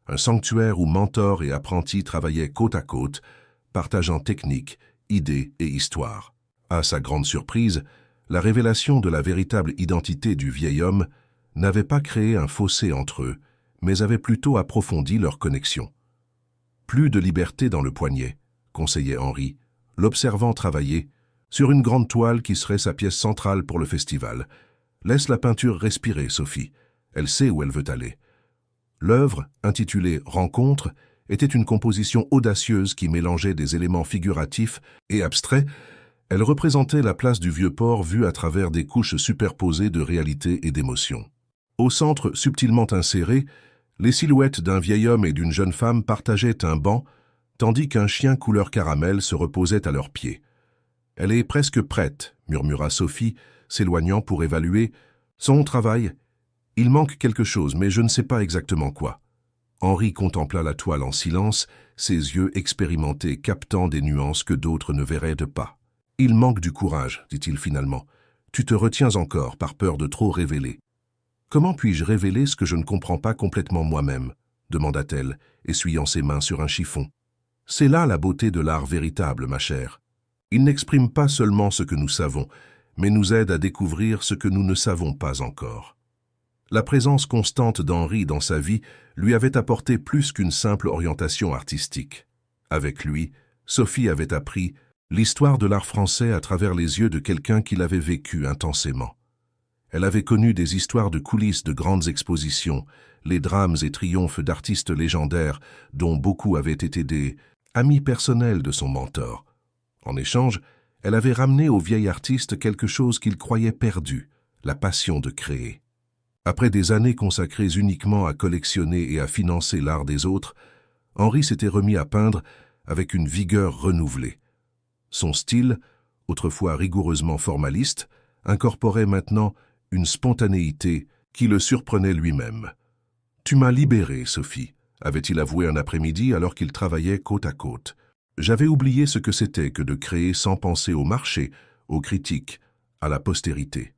un sanctuaire où mentors et apprentis travaillaient côte à côte, partageant techniques, idées et histoires. À sa grande surprise, la révélation de la véritable identité du vieil homme n'avait pas créé un fossé entre eux, mais avait plutôt approfondi leur connexion. Plus de liberté dans le poignet, conseillait Henri, l'observant travailler, sur une grande toile qui serait sa pièce centrale pour le festival. Laisse la peinture respirer, Sophie. Elle sait où elle veut aller. L'œuvre, intitulée « Rencontre », était une composition audacieuse qui mélangeait des éléments figuratifs et abstraits. Elle représentait la place du Vieux-Port vue à travers des couches superposées de réalité et d'émotion. Au centre, subtilement inséré, les silhouettes d'un vieil homme et d'une jeune femme partageaient un banc, tandis qu'un chien couleur caramel se reposait à leurs pieds. « Elle est presque prête », murmura Sophie, s'éloignant pour évaluer son travail. « Il manque quelque chose, mais je ne sais pas exactement quoi. » Henri contempla la toile en silence, ses yeux expérimentés captant des nuances que d'autres ne verraient de pas. « Il manque du courage, dit-il finalement. Tu te retiens encore par peur de trop révéler. » « Comment puis-je révéler ce que je ne comprends pas complètement moi-même » demanda-t-elle, essuyant ses mains sur un chiffon. « C'est là la beauté de l'art véritable, ma chère. Il n'exprime pas seulement ce que nous savons, mais nous aide à découvrir ce que nous ne savons pas encore. » La présence constante d'Henri dans sa vie lui avait apporté plus qu'une simple orientation artistique. Avec lui, Sophie avait appris l'histoire de l'art français à travers les yeux de quelqu'un qui l'avait vécu intensément. Elle avait connu des histoires de coulisses de grandes expositions, les drames et triomphes d'artistes légendaires dont beaucoup avaient été des amis personnels de son mentor. En échange, elle avait ramené au vieil artiste quelque chose qu'il croyait perdu, la passion de créer. Après des années consacrées uniquement à collectionner et à financer l'art des autres, Henri s'était remis à peindre avec une vigueur renouvelée. Son style, autrefois rigoureusement formaliste, incorporait maintenant une spontanéité qui le surprenait lui-même. « Tu m'as libéré, Sophie », avait-il avoué un après-midi alors qu'ils travaillaient côte à côte. J'avais oublié ce que c'était que de créer sans penser au marché, aux critiques, à la postérité.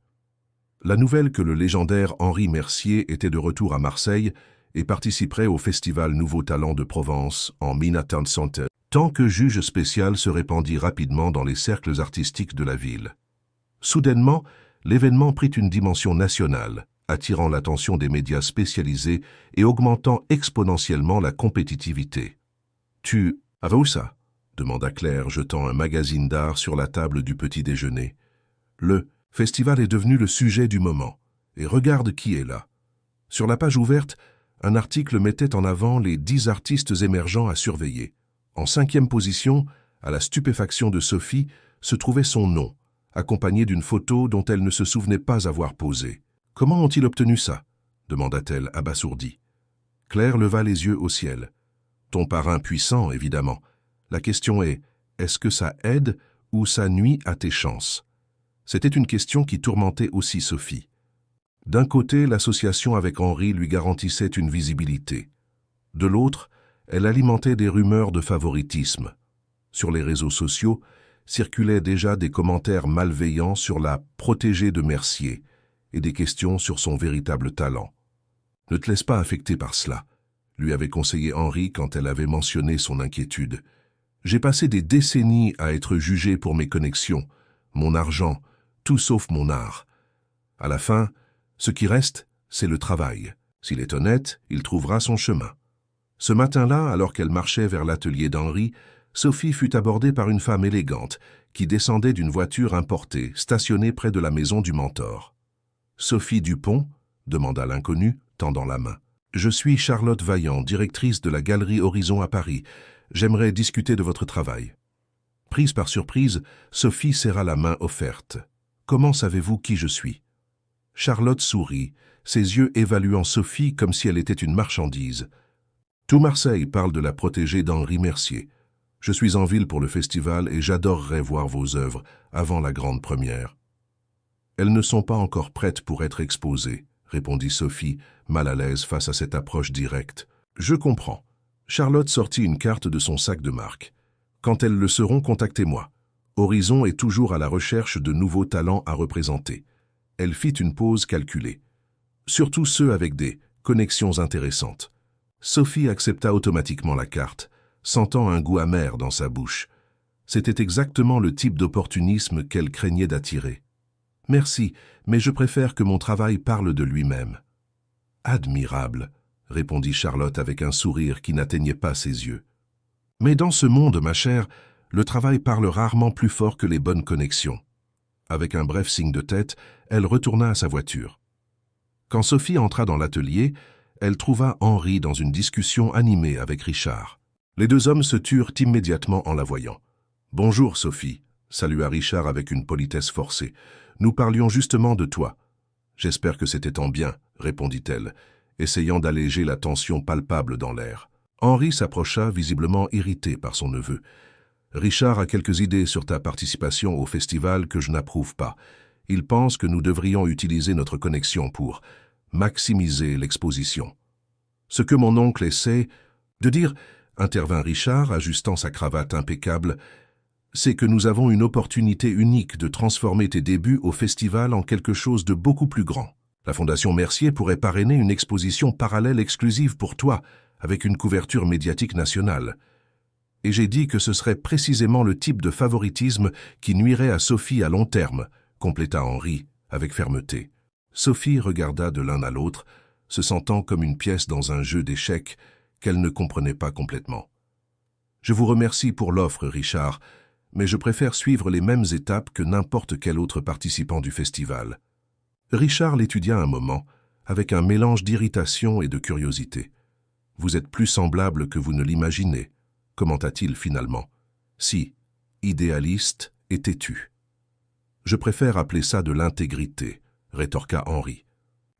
La nouvelle que le légendaire Henri Mercier était de retour à Marseille et participerait au festival Nouveaux Talents de Provence en 1907, tant que juge spécial se répandit rapidement dans les cercles artistiques de la ville. Soudainement, l'événement prit une dimension nationale, attirant l'attention des médias spécialisés et augmentant exponentiellement la compétitivité. « Tu as vu ça ?» demanda Claire, jetant un magazine d'art sur la table du petit déjeuner. Le festival est devenu le sujet du moment, et regarde qui est là. Sur la page ouverte, un article mettait en avant les 10 artistes émergents à surveiller. En 5e position, à la stupéfaction de Sophie, se trouvait son nom, accompagné d'une photo dont elle ne se souvenait pas avoir posé. « Comment ont-ils obtenu ça ?» demanda-t-elle abasourdie. Claire leva les yeux au ciel. « Ton parrain puissant, évidemment. La question est, est-ce que ça aide ou ça nuit à tes chances ?» C'était une question qui tourmentait aussi Sophie. D'un côté, l'association avec Henri lui garantissait une visibilité. De l'autre, elle alimentait des rumeurs de favoritisme. Sur les réseaux sociaux, circulaient déjà des commentaires malveillants sur la protégée de Mercier et des questions sur son véritable talent. « Ne te laisse pas affecter par cela », lui avait conseillé Henri quand elle avait mentionné son inquiétude. « J'ai passé des décennies à être jugé pour mes connexions, mon argent, tout sauf mon art. À la fin, ce qui reste, c'est le travail. S'il est honnête, il trouvera son chemin. » Ce matin-là, alors qu'elle marchait vers l'atelier d'Henri, Sophie fut abordée par une femme élégante qui descendait d'une voiture importée, stationnée près de la maison du mentor. « Sophie Dupont ?» demanda l'inconnu, tendant la main. « Je suis Charlotte Vaillant, directrice de la Galerie Horizon à Paris. J'aimerais discuter de votre travail. » Prise par surprise, Sophie serra la main offerte. « Comment savez-vous qui je suis ?» Charlotte sourit, ses yeux évaluant Sophie comme si elle était une marchandise. « Tout Marseille parle de la protégée d'Henri Mercier. Je suis en ville pour le festival et j'adorerais voir vos œuvres avant la grande première. » « Elles ne sont pas encore prêtes pour être exposées, » répondit Sophie, mal à l'aise face à cette approche directe. « Je comprends. » Charlotte sortit une carte de son sac de marque. « Quand elles le seront, contactez-moi. Horizon est toujours à la recherche de nouveaux talents à représenter. » Elle fit une pause calculée. « Surtout ceux avec des connexions intéressantes. » Sophie accepta automatiquement la carte, sentant un goût amer dans sa bouche. C'était exactement le type d'opportunisme qu'elle craignait d'attirer. « Merci, mais je préfère que mon travail parle de lui-même. »« Admirable, » répondit Charlotte avec un sourire qui n'atteignait pas ses yeux. « Mais dans ce monde, ma chère, le travail parle rarement plus fort que les bonnes connexions. » Avec un bref signe de tête, elle retourna à sa voiture. Quand Sophie entra dans l'atelier, elle trouva Henri dans une discussion animée avec Richard. Les deux hommes se turent immédiatement en la voyant. « Bonjour, Sophie », salua Richard avec une politesse forcée. « Nous parlions justement de toi. »« J'espère que c'était en bien, » répondit-elle, essayant d'alléger la tension palpable dans l'air. Henri s'approcha, visiblement irrité par son neveu. « Richard a quelques idées sur ta participation au festival que je n'approuve pas. Il pense que nous devrions utiliser notre connexion pour maximiser l'exposition. »« Ce que mon oncle essaie de dire, » intervint Richard, ajustant sa cravate impeccable, « c'est que nous avons une opportunité unique de transformer tes débuts au festival en quelque chose de beaucoup plus grand. La Fondation Mercier pourrait parrainer une exposition parallèle exclusive pour toi, avec une couverture médiatique nationale. Et j'ai dit que ce serait précisément le type de favoritisme qui nuirait à Sophie à long terme, compléta Henri, avec fermeté. Sophie regarda de l'un à l'autre, se sentant comme une pièce dans un jeu d'échecs qu'elle ne comprenait pas complètement. « Je vous remercie pour l'offre, Richard, mais je préfère suivre les mêmes étapes que n'importe quel autre participant du festival. » Richard l'étudia un moment, avec un mélange d'irritation et de curiosité. « Vous êtes plus semblable que vous ne l'imaginez, » commenta-t-il finalement. « Si, idéaliste et têtu. »« Je préfère appeler ça de l'intégrité, » rétorqua Henri.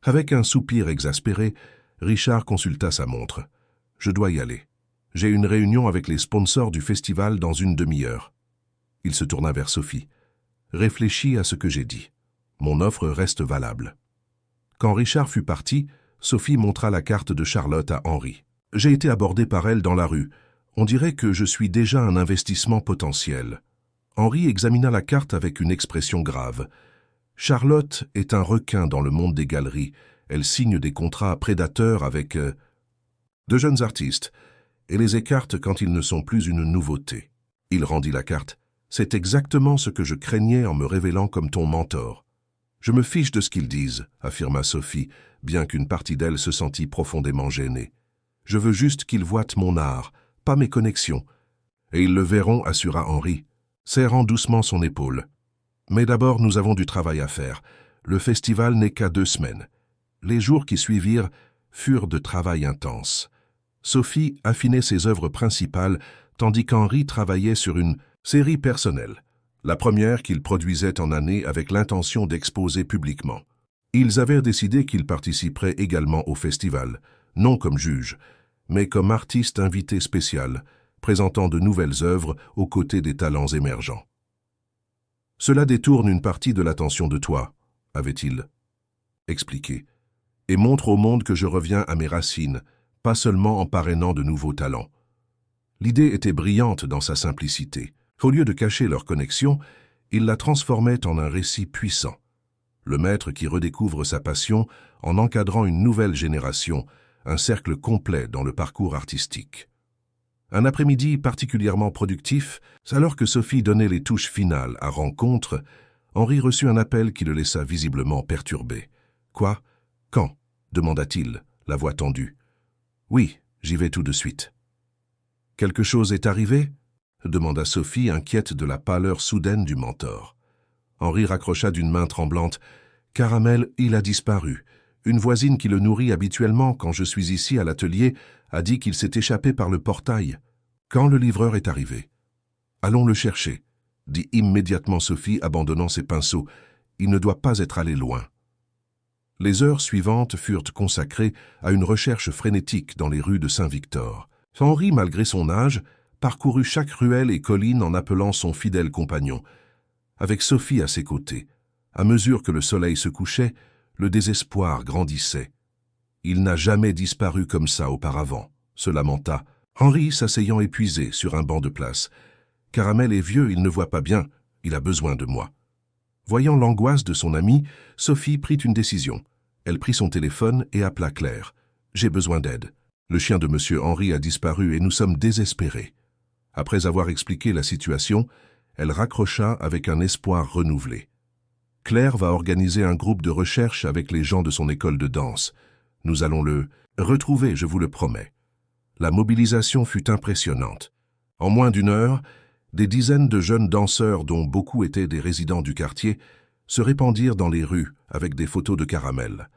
Avec un soupir exaspéré, Richard consulta sa montre. « Je dois y aller. J'ai une réunion avec les sponsors du festival dans une demi-heure. » Il se tourna vers Sophie. « Réfléchis à ce que j'ai dit. Mon offre reste valable. » Quand Richard fut parti, Sophie montra la carte de Charlotte à Henri. « J'ai été abordée par elle dans la rue. On dirait que je suis déjà un investissement potentiel. Henri examina la carte avec une expression grave. Charlotte est un requin dans le monde des galeries. Elle signe des contrats prédateurs avec de jeunes artistes et les écarte quand ils ne sont plus une nouveauté. Il rendit la carte. C'est exactement ce que je craignais en me révélant comme ton mentor. Je me fiche de ce qu'ils disent, affirma Sophie, bien qu'une partie d'elle se sentit profondément gênée. Je veux juste qu'ils voient mon art, pas mes connexions. Et ils le verront, assura Henri, serrant doucement son épaule. Mais d'abord, nous avons du travail à faire. Le festival n'est qu'à 2 semaines. Les jours qui suivirent furent de travail intense. Sophie affinait ses œuvres principales, tandis qu'Henri travaillait sur une série personnelle, la première qu'il produisait en année avec l'intention d'exposer publiquement. Ils avaient décidé qu'il participerait également au festival, non comme juge, mais comme artiste invité spécial, présentant de nouvelles œuvres aux côtés des talents émergents. « Cela détourne une partie de l'attention de toi, » avait-il expliqué, « et montre au monde que je reviens à mes racines, pas seulement en parrainant de nouveaux talents. » L'idée était brillante dans sa simplicité. Au lieu de cacher leur connexion, il la transformait en un récit puissant. Le maître qui redécouvre sa passion en encadrant une nouvelle génération, un cercle complet dans le parcours artistique. Un après-midi particulièrement productif, alors que Sophie donnait les touches finales à Rencontre, Henri reçut un appel qui le laissa visiblement perturbé. « Quoi? Quand » demanda-t-il, la voix tendue. « Oui, j'y vais tout de suite. »« Quelque chose est arrivé ?» demanda Sophie, inquiète de la pâleur soudaine du mentor. Henri raccrocha d'une main tremblante. « Caramel, il a disparu. Une voisine qui le nourrit habituellement quand je suis ici à l'atelier a dit qu'il s'est échappé par le portail. Quand le livreur est arrivé. »« Allons le chercher, » dit immédiatement Sophie, abandonnant ses pinceaux. « Il ne doit pas être allé loin. » Les heures suivantes furent consacrées à une recherche frénétique dans les rues de Saint-Victor. Henri, malgré son âge, parcourut chaque ruelle et colline en appelant son fidèle compagnon. Avec Sophie à ses côtés, à mesure que le soleil se couchait, le désespoir grandissait. Il n'a jamais disparu comme ça auparavant, se lamenta Henri, s'asseyant épuisé sur un banc de place. Caramel est vieux, il ne voit pas bien, il a besoin de moi. Voyant l'angoisse de son ami, Sophie prit une décision. Elle prit son téléphone et appela Claire. « J'ai besoin d'aide. Le chien de Monsieur Henri a disparu et nous sommes désespérés. » Après avoir expliqué la situation, elle raccrocha avec un espoir renouvelé. « Claire va organiser un groupe de recherche avec les gens de son école de danse. Nous allons le retrouver, je vous le promets. » La mobilisation fut impressionnante. En moins d'1 heure, des dizaines de jeunes danseurs, dont beaucoup étaient des résidents du quartier, se répandirent dans les rues avec des photos de Caramel.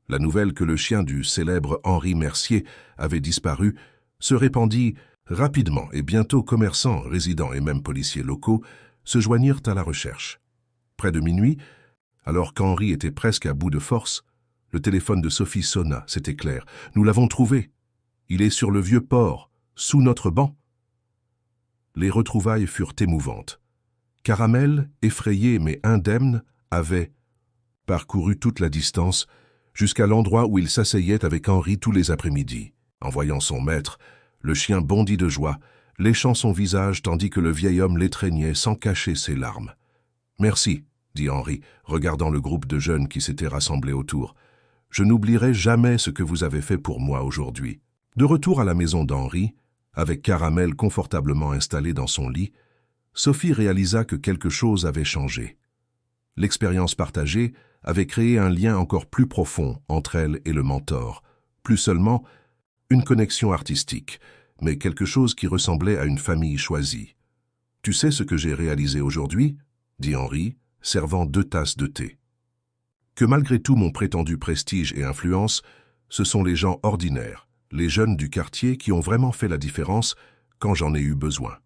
La nouvelle que le chien du célèbre Henri Mercier avait disparu se répandit rapidement et bientôt commerçants, résidents et même policiers locaux se joignirent à la recherche. Près de minuit, alors qu'Henri était presque à bout de force, le téléphone de Sophie sonna, c'était clair. « Nous l'avons trouvé. Il est sur le vieux port, sous notre banc. » Les retrouvailles furent émouvantes. Caramel, effrayé mais indemne, avait parcouru toute la distance jusqu'à l'endroit où il s'asseyait avec Henri tous les après-midi. En voyant son maître, le chien bondit de joie, léchant son visage tandis que le vieil homme l'étreignait sans cacher ses larmes. « Merci, » dit Henri, regardant le groupe de jeunes qui s'étaient rassemblés autour. « Je n'oublierai jamais ce que vous avez fait pour moi aujourd'hui. » De retour à la maison d'Henri, avec Caramel confortablement installé dans son lit, Sophie réalisa que quelque chose avait changé. L'expérience partagée avait créé un lien encore plus profond entre elle et le mentor, plus seulement une connexion artistique, mais quelque chose qui ressemblait à une famille choisie. « Tu sais ce que j'ai réalisé aujourd'hui ?» dit Henri, servant 2 tasses de thé. « Que malgré tout mon prétendu prestige et influence, ce sont les gens ordinaires, les jeunes du quartier qui ont vraiment fait la différence quand j'en ai eu besoin.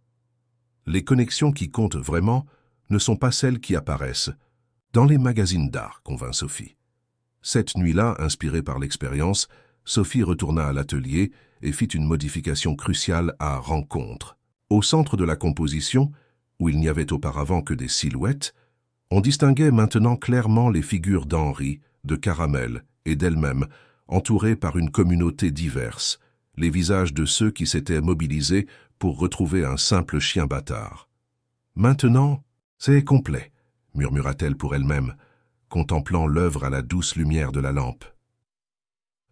Les connexions qui comptent vraiment ne sont pas celles qui apparaissent dans les magazines d'art, convint Sophie. Cette nuit-là, inspirée par l'expérience, Sophie retourna à l'atelier et fit une modification cruciale à Rencontre. Au centre de la composition, où il n'y avait auparavant que des silhouettes, on distinguait maintenant clairement les figures d'Henri, de Caramel et d'elle-même, entourées par une communauté diverse, les visages de ceux qui s'étaient mobilisés pour retrouver un simple chien bâtard. « Maintenant, c'est complet », murmura-t-elle pour elle-même, contemplant l'œuvre à la douce lumière de la lampe.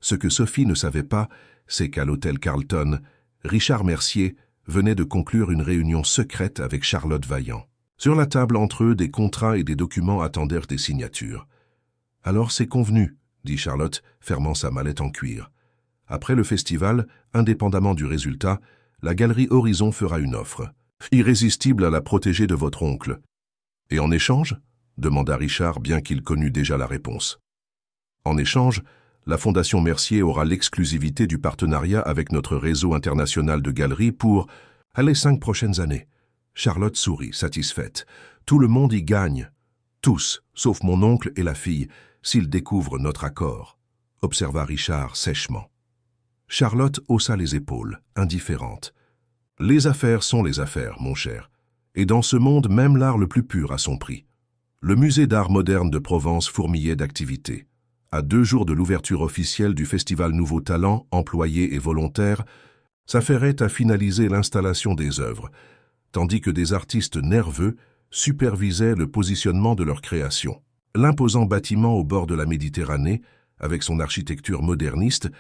Ce que Sophie ne savait pas, c'est qu'à l'hôtel Carlton, Richard Mercier venait de conclure une réunion secrète avec Charlotte Vaillant. Sur la table entre eux, des contrats et des documents attendèrent des signatures. « Alors c'est convenu », dit Charlotte, fermant sa mallette en cuir. « Après le festival, indépendamment du résultat, la Galerie Horizon fera une offre, irrésistible à la protégée de votre oncle. »« Et en échange ?» demanda Richard, bien qu'il connût déjà la réponse. « En échange, la Fondation Mercier aura l'exclusivité du partenariat avec notre réseau international de galeries pour les 5 prochaines années. » Charlotte sourit, satisfaite. « Tout le monde y gagne. Tous, sauf mon oncle et la fille, s'ils découvrent notre accord, » observa Richard sèchement. Charlotte haussa les épaules, indifférente. « Les affaires sont les affaires, mon cher. Et dans ce monde, même l'art le plus pur a son prix. » Le musée d'art moderne de Provence fourmillait d'activités. À 2 jours de l'ouverture officielle du festival Nouveaux Talents, employés et volontaires, s'affairait à finaliser l'installation des œuvres, tandis que des artistes nerveux supervisaient le positionnement de leurs créations. L'imposant bâtiment au bord de la Méditerranée, avec son architecture moderniste,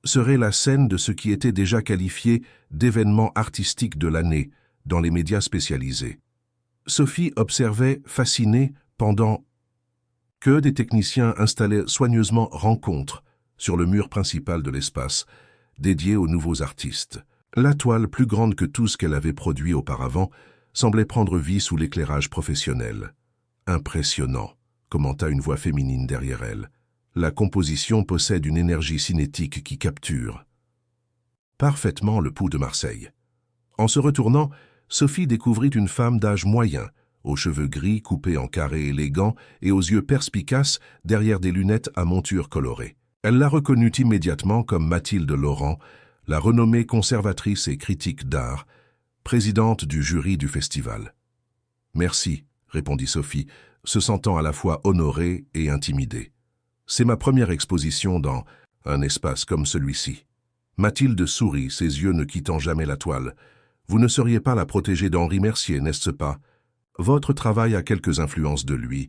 serait la scène de ce qui était déjà qualifié d'événement artistique de l'année dans les médias spécialisés. Sophie observait, fascinée, pendant que des techniciens installaient soigneusement « Rencontre » sur le mur principal de l'espace, dédié aux nouveaux artistes. La toile, plus grande que tout ce qu'elle avait produit auparavant, semblait prendre vie sous l'éclairage professionnel. « Impressionnant », commenta une voix féminine derrière elle. « La composition possède une énergie cinétique qui capture parfaitement le pouls de Marseille. » En se retournant, Sophie découvrit une femme d'âge moyen, aux cheveux gris coupés en carrés élégants et aux yeux perspicaces derrière des lunettes à monture colorée. Elle la reconnut immédiatement comme Mathilde Laurent, la renommée conservatrice et critique d'art, présidente du jury du festival. « Merci », répondit Sophie, se sentant à la fois honorée et intimidée. « C'est ma première exposition dans un espace comme celui-ci. » Mathilde sourit, ses yeux ne quittant jamais la toile. « Vous ne seriez pas la protégée d'Henri Mercier, n'est-ce pas? Votre travail a quelques influences de lui,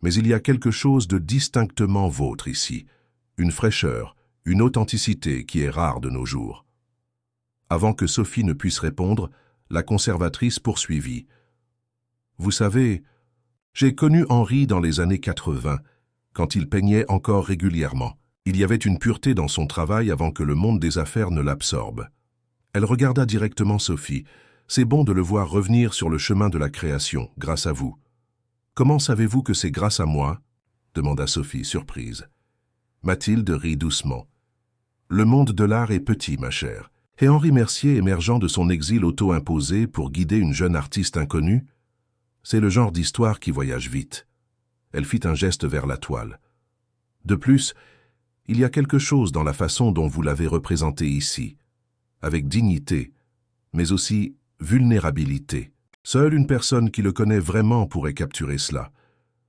mais il y a quelque chose de distinctement vôtre ici, une fraîcheur, une authenticité qui est rare de nos jours. » Avant que Sophie ne puisse répondre, la conservatrice poursuivit. « Vous savez, j'ai connu Henri dans les années 80, quand il peignait encore régulièrement. Il y avait une pureté dans son travail avant que le monde des affaires ne l'absorbe. » Elle regarda directement Sophie. « C'est bon de le voir revenir sur le chemin de la création, grâce à vous. »« Comment savez-vous que c'est grâce à moi ?» demanda Sophie, surprise. Mathilde rit doucement. « Le monde de l'art est petit, ma chère. Et Henri Mercier émergeant de son exil auto-imposé pour guider une jeune artiste inconnue, c'est le genre d'histoire qui voyage vite. » Elle fit un geste vers la toile. « De plus, il y a quelque chose dans la façon dont vous l'avez représenté ici, avec dignité, mais aussi vulnérabilité. Seule une personne qui le connaît vraiment pourrait capturer cela. »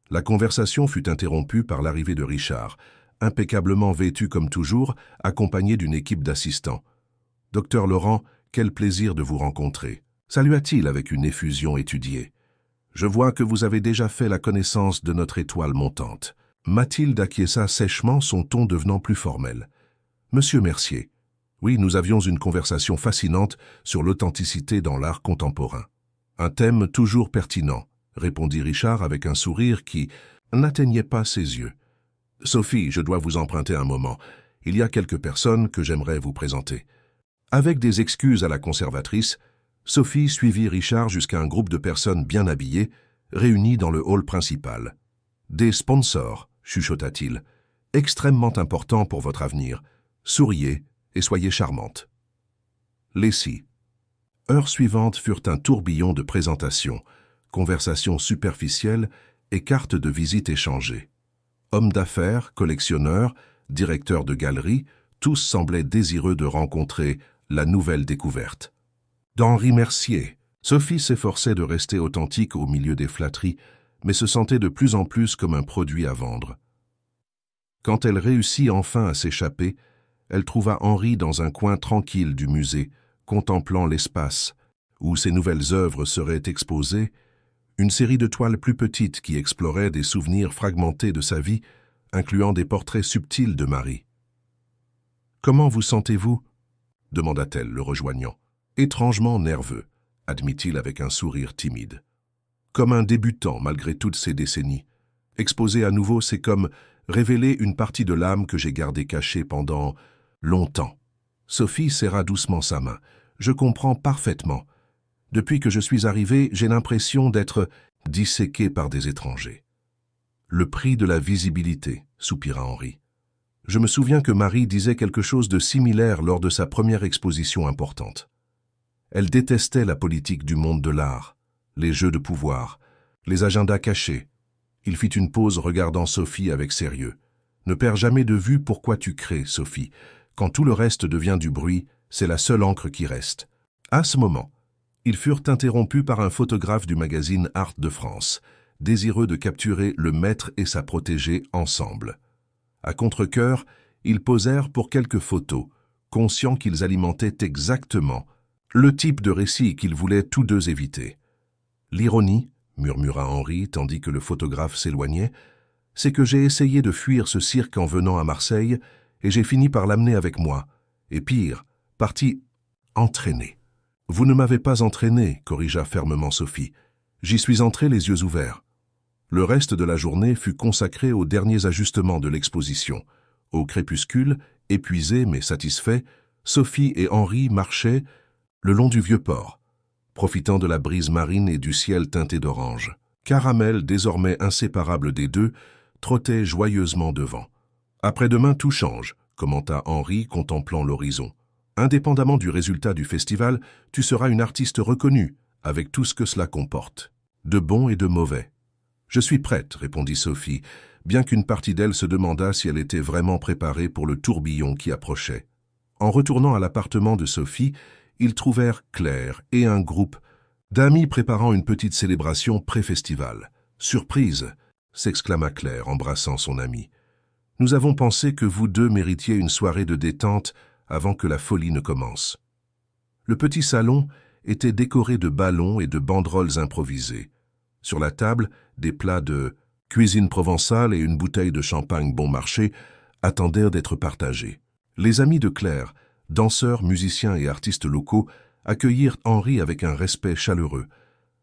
La conversation fut interrompue par l'arrivée de Richard, impeccablement vêtu comme toujours, accompagné d'une équipe d'assistants. « Docteur Laurent, quel plaisir de vous rencontrer. » salua-t-il avec une effusion étudiée. « Je vois que vous avez déjà fait la connaissance de notre étoile montante. » Mathilde acquiesça sèchement, son ton devenant plus formel. « Monsieur Mercier, oui, nous avions une conversation fascinante sur l'authenticité dans l'art contemporain. »« Un thème toujours pertinent, » répondit Richard avec un sourire qui n'atteignait pas ses yeux. « Sophie, je dois vous emprunter un moment. Il y a quelques personnes que j'aimerais vous présenter. » Avec des excuses à la conservatrice, Sophie suivit Richard jusqu'à un groupe de personnes bien habillées, réunies dans le hall principal. « Des sponsors, » chuchota-t-il, « extrêmement importants pour votre avenir. Souriez et soyez charmante. » Les heures suivantes furent un tourbillon de présentations, conversations superficielles et cartes de visite échangées. Hommes d'affaires, collectionneurs, directeurs de galeries, tous semblaient désireux de rencontrer la nouvelle découverte. D'Henri Mercier, Sophie s'efforçait de rester authentique au milieu des flatteries, mais se sentait de plus en plus comme un produit à vendre. Quand elle réussit enfin à s'échapper, elle trouva Henri dans un coin tranquille du musée, contemplant l'espace, où ses nouvelles œuvres seraient exposées, une série de toiles plus petites qui exploraient des souvenirs fragmentés de sa vie, incluant des portraits subtils de Marie. « Comment vous sentez-vous » demanda-t-elle, le rejoignant. « Étrangement nerveux », admit-il avec un sourire timide. « Comme un débutant malgré toutes ces décennies. Exposer à nouveau, c'est comme révéler une partie de l'âme que j'ai gardée cachée pendant longtemps. » Sophie serra doucement sa main. « Je comprends parfaitement. Depuis que je suis arrivée, j'ai l'impression d'être disséquée par des étrangers. » « Le prix de la visibilité, » soupira Henri. « Je me souviens que Marie disait quelque chose de similaire lors de sa première exposition importante. Elle détestait la politique du monde de l'art, les jeux de pouvoir, les agendas cachés. » Il fit une pause regardant Sophie avec sérieux. « Ne perds jamais de vue pourquoi tu crées, Sophie. Quand tout le reste devient du bruit, c'est la seule encre qui reste. » À ce moment, ils furent interrompus par un photographe du magazine Art de France, désireux de capturer le maître et sa protégée ensemble. À contre-cœur, ils posèrent pour quelques photos, conscients qu'ils alimentaient exactement le type de récit qu'ils voulaient tous deux éviter. « L'ironie, » murmura Henri tandis que le photographe s'éloignait, « c'est que j'ai essayé de fuir ce cirque en venant à Marseille et j'ai fini par l'amener avec moi. Et pire, parti entraîné. » « Vous ne m'avez pas entraîné, » corrigea fermement Sophie. « J'y suis entré les yeux ouverts. » Le reste de la journée fut consacré aux derniers ajustements de l'exposition. Au crépuscule, épuisés mais satisfaits, Sophie et Henri marchaient le long du vieux port, profitant de la brise marine et du ciel teinté d'orange. Caramel, désormais inséparable des deux, trottait joyeusement devant. « Après-demain, tout change, » commenta Henri, contemplant l'horizon. « Indépendamment du résultat du festival, tu seras une artiste reconnue, avec tout ce que cela comporte, de bon et de mauvais. » « Je suis prête, » répondit Sophie, bien qu'une partie d'elle se demandât si elle était vraiment préparée pour le tourbillon qui approchait. En retournant à l'appartement de Sophie, ils trouvèrent Claire et un groupe d'amis préparant une petite célébration pré-festival. « Surprise !» s'exclama Claire, embrassant son amie. « Nous avons pensé que vous deux méritiez une soirée de détente avant que la folie ne commence. » Le petit salon était décoré de ballons et de banderoles improvisées. Sur la table, des plats de cuisine provençale et une bouteille de champagne bon marché attendèrent d'être partagés. Les amis de Claire, danseurs, musiciens et artistes locaux, accueillirent Henri avec un respect chaleureux,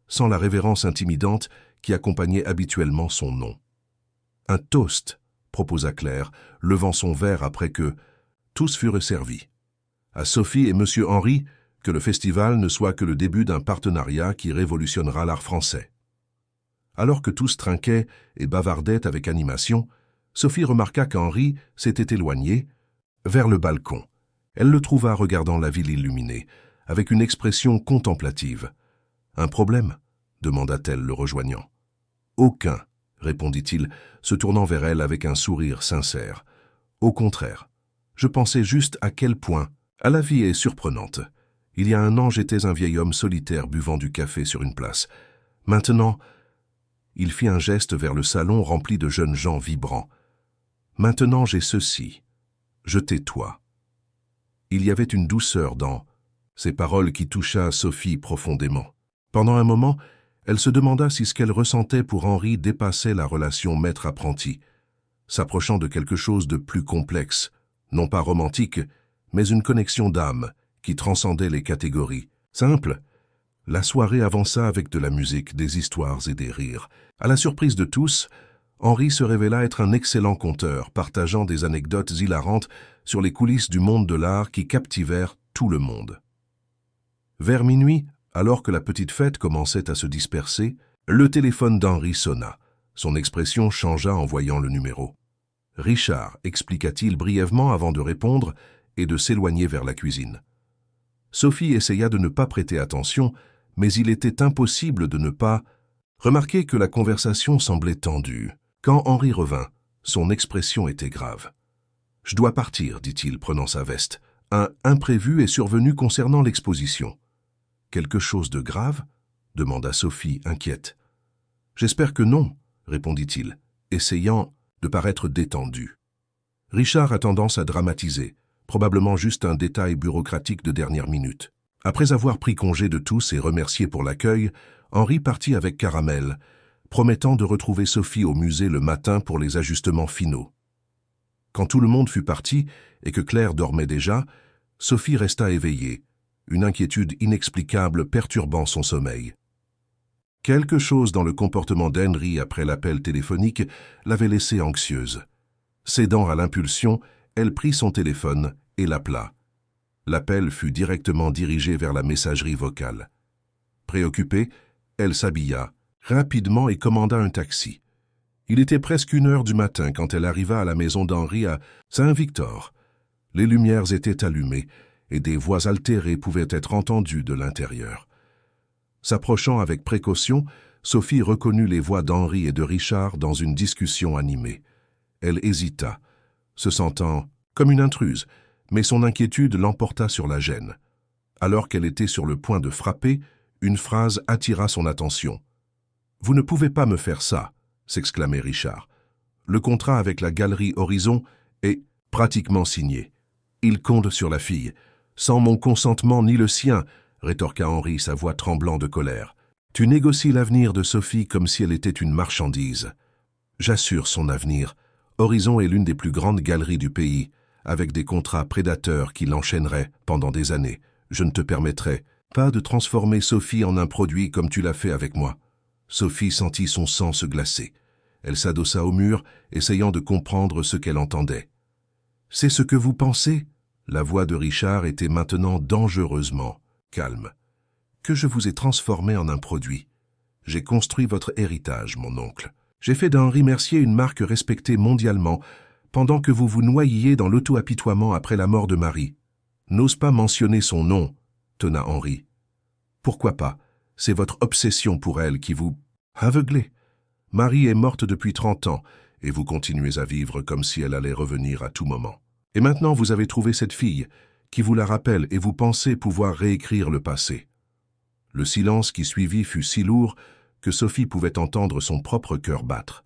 sans la révérence intimidante qui accompagnait habituellement son nom. « Un toast », proposa Claire, levant son verre après que tous furent servis. « À Sophie et Monsieur Henri, que le festival ne soit que le début d'un partenariat qui révolutionnera l'art français. » Alors que tous trinquaient et bavardaient avec animation, Sophie remarqua qu'Henri s'était éloigné vers le balcon. Elle le trouva regardant la ville illuminée, avec une expression contemplative. « Un problème ?» demanda-t-elle, le rejoignant. « Aucun, » répondit-il, se tournant vers elle avec un sourire sincère. « Au contraire, je pensais juste à quel point la vie est surprenante. Il y a un an, j'étais un vieil homme solitaire buvant du café sur une place. Maintenant... » Il fit un geste vers le salon rempli de jeunes gens vibrants. « Maintenant j'ai ceci. Je t'ai-toi. » Il y avait une douceur dans ces paroles qui toucha Sophie profondément. Pendant un moment, elle se demanda si ce qu'elle ressentait pour Henri dépassait la relation maître-apprenti, s'approchant de quelque chose de plus complexe, non pas romantique, mais une connexion d'âme qui transcendait les catégories. Simple. La soirée avança avec de la musique, des histoires et des rires. À la surprise de tous, Henri se révéla être un excellent conteur, partageant des anecdotes hilarantes sur les coulisses du monde de l'art qui captivèrent tout le monde. Vers minuit, alors que la petite fête commençait à se disperser, le téléphone d'Henri sonna. Son expression changea en voyant le numéro. « Richard » expliqua-t-il brièvement avant de répondre et de s'éloigner vers la cuisine. Sophie essaya de ne pas prêter attention, mais il était impossible de ne pas remarquer que la conversation semblait tendue. Quand Henri revint, son expression était grave. « Je dois partir, » dit-il, prenant sa veste. « Un imprévu est survenu concernant l'exposition. »« Quelque chose de grave ?» demanda Sophie, inquiète. « J'espère que non, » répondit-il, essayant de paraître détendu. Richard a tendance à dramatiser, probablement juste un détail bureaucratique de dernière minute. Après avoir pris congé de tous et remercié pour l'accueil, Henri partit avec Caramel, promettant de retrouver Sophie au musée le matin pour les ajustements finaux. Quand tout le monde fut parti et que Claire dormait déjà, Sophie resta éveillée, une inquiétude inexplicable perturbant son sommeil. Quelque chose dans le comportement d'Henry après l'appel téléphonique l'avait laissée anxieuse. Cédant à l'impulsion, elle prit son téléphone et l'appela. L'appel fut directement dirigé vers la messagerie vocale. Préoccupée, elle s'habilla rapidement et commanda un taxi. Il était presque 1 heure du matin quand elle arriva à la maison d'Henri à Saint-Victor. Les lumières étaient allumées et des voix altérées pouvaient être entendues de l'intérieur. S'approchant avec précaution, Sophie reconnut les voix d'Henri et de Richard dans une discussion animée. Elle hésita, se sentant comme une intruse, mais son inquiétude l'emporta sur la gêne. Alors qu'elle était sur le point de frapper, une phrase attira son attention. « Vous ne pouvez pas me faire ça !» s'exclamait Richard. « Le contrat avec la galerie Horizon est pratiquement signé. Il compte sur la fille. Sans mon consentement ni le sien, rétorqua Henri, sa voix tremblant de colère. Tu négocies l'avenir de Sophie comme si elle était une marchandise. J'assure son avenir. Horizon est l'une des plus grandes galeries du pays, avec des contrats prédateurs qui l'enchaîneraient pendant des années. Je ne te permettrai pas de transformer Sophie en un produit comme tu l'as fait avec moi. » Sophie sentit son sang se glacer. Elle s'adossa au mur, essayant de comprendre ce qu'elle entendait. « C'est ce que vous pensez ?» La voix de Richard était maintenant dangereusement calme. « Que je vous ai transformé en un produit. J'ai construit votre héritage, mon oncle. J'ai fait d'Henri Mercier une marque respectée mondialement, pendant que vous vous noyiez dans l'auto-apitoiement après la mort de Marie. N'ose pas mentionner son nom, tonna Henri. Pourquoi pas? C'est votre obsession pour elle qui vous aveuglez. Marie est morte depuis 30 ans, et vous continuez à vivre comme si elle allait revenir à tout moment. Et maintenant vous avez trouvé cette fille, qui vous la rappelle et vous pensez pouvoir réécrire le passé. » Le silence qui suivit fut si lourd que Sophie pouvait entendre son propre cœur battre.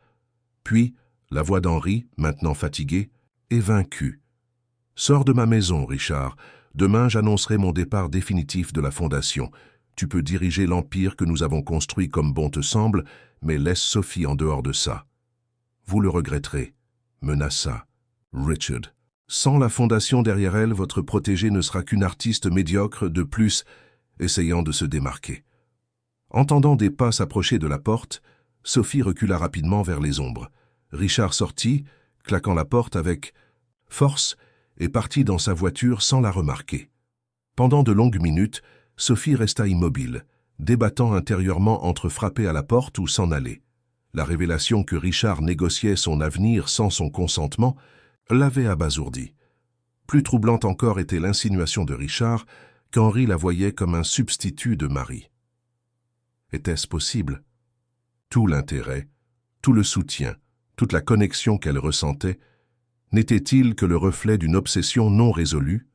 Puis, la voix d'Henri, maintenant fatiguée, est vaincue. « Sors de ma maison, Richard. Demain, j'annoncerai mon départ définitif de la Fondation. Tu peux diriger l'empire que nous avons construit comme bon te semble, mais laisse Sophie en dehors de ça. Vous le regretterez, » menaça Richard. « Sans la Fondation derrière elle, votre protégée ne sera qu'une artiste médiocre de plus, essayant de se démarquer. » Entendant des pas s'approcher de la porte, Sophie recula rapidement vers les ombres. Richard sortit, claquant la porte avec force, et partit dans sa voiture sans la remarquer. Pendant de longues minutes, Sophie resta immobile, débattant intérieurement entre frapper à la porte ou s'en aller. La révélation que Richard négociait son avenir sans son consentement l'avait abasourdie. Plus troublante encore était l'insinuation de Richard qu'Henri la voyait comme un substitut de Marie. Était-ce possible? Tout l'intérêt, tout le soutien, toute la connexion qu'elle ressentait, n'était-il que le reflet d'une obsession non résolue?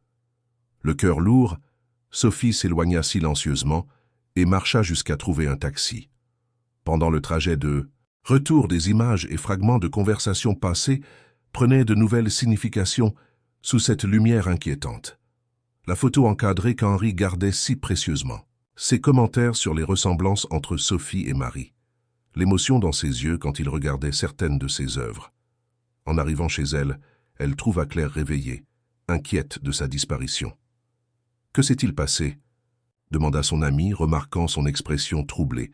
Le cœur lourd, Sophie s'éloigna silencieusement et marcha jusqu'à trouver un taxi. Pendant le trajet de retour, des images et fragments de conversations passées prenaient de nouvelles significations sous cette lumière inquiétante. La photo encadrée qu'Henri gardait si précieusement. Ses commentaires sur les ressemblances entre Sophie et Marie. L'émotion dans ses yeux quand il regardait certaines de ses œuvres. En arrivant chez elle, elle trouva Claire réveillée, inquiète de sa disparition. « Que s'est-il passé ?» demanda son amie, remarquant son expression troublée.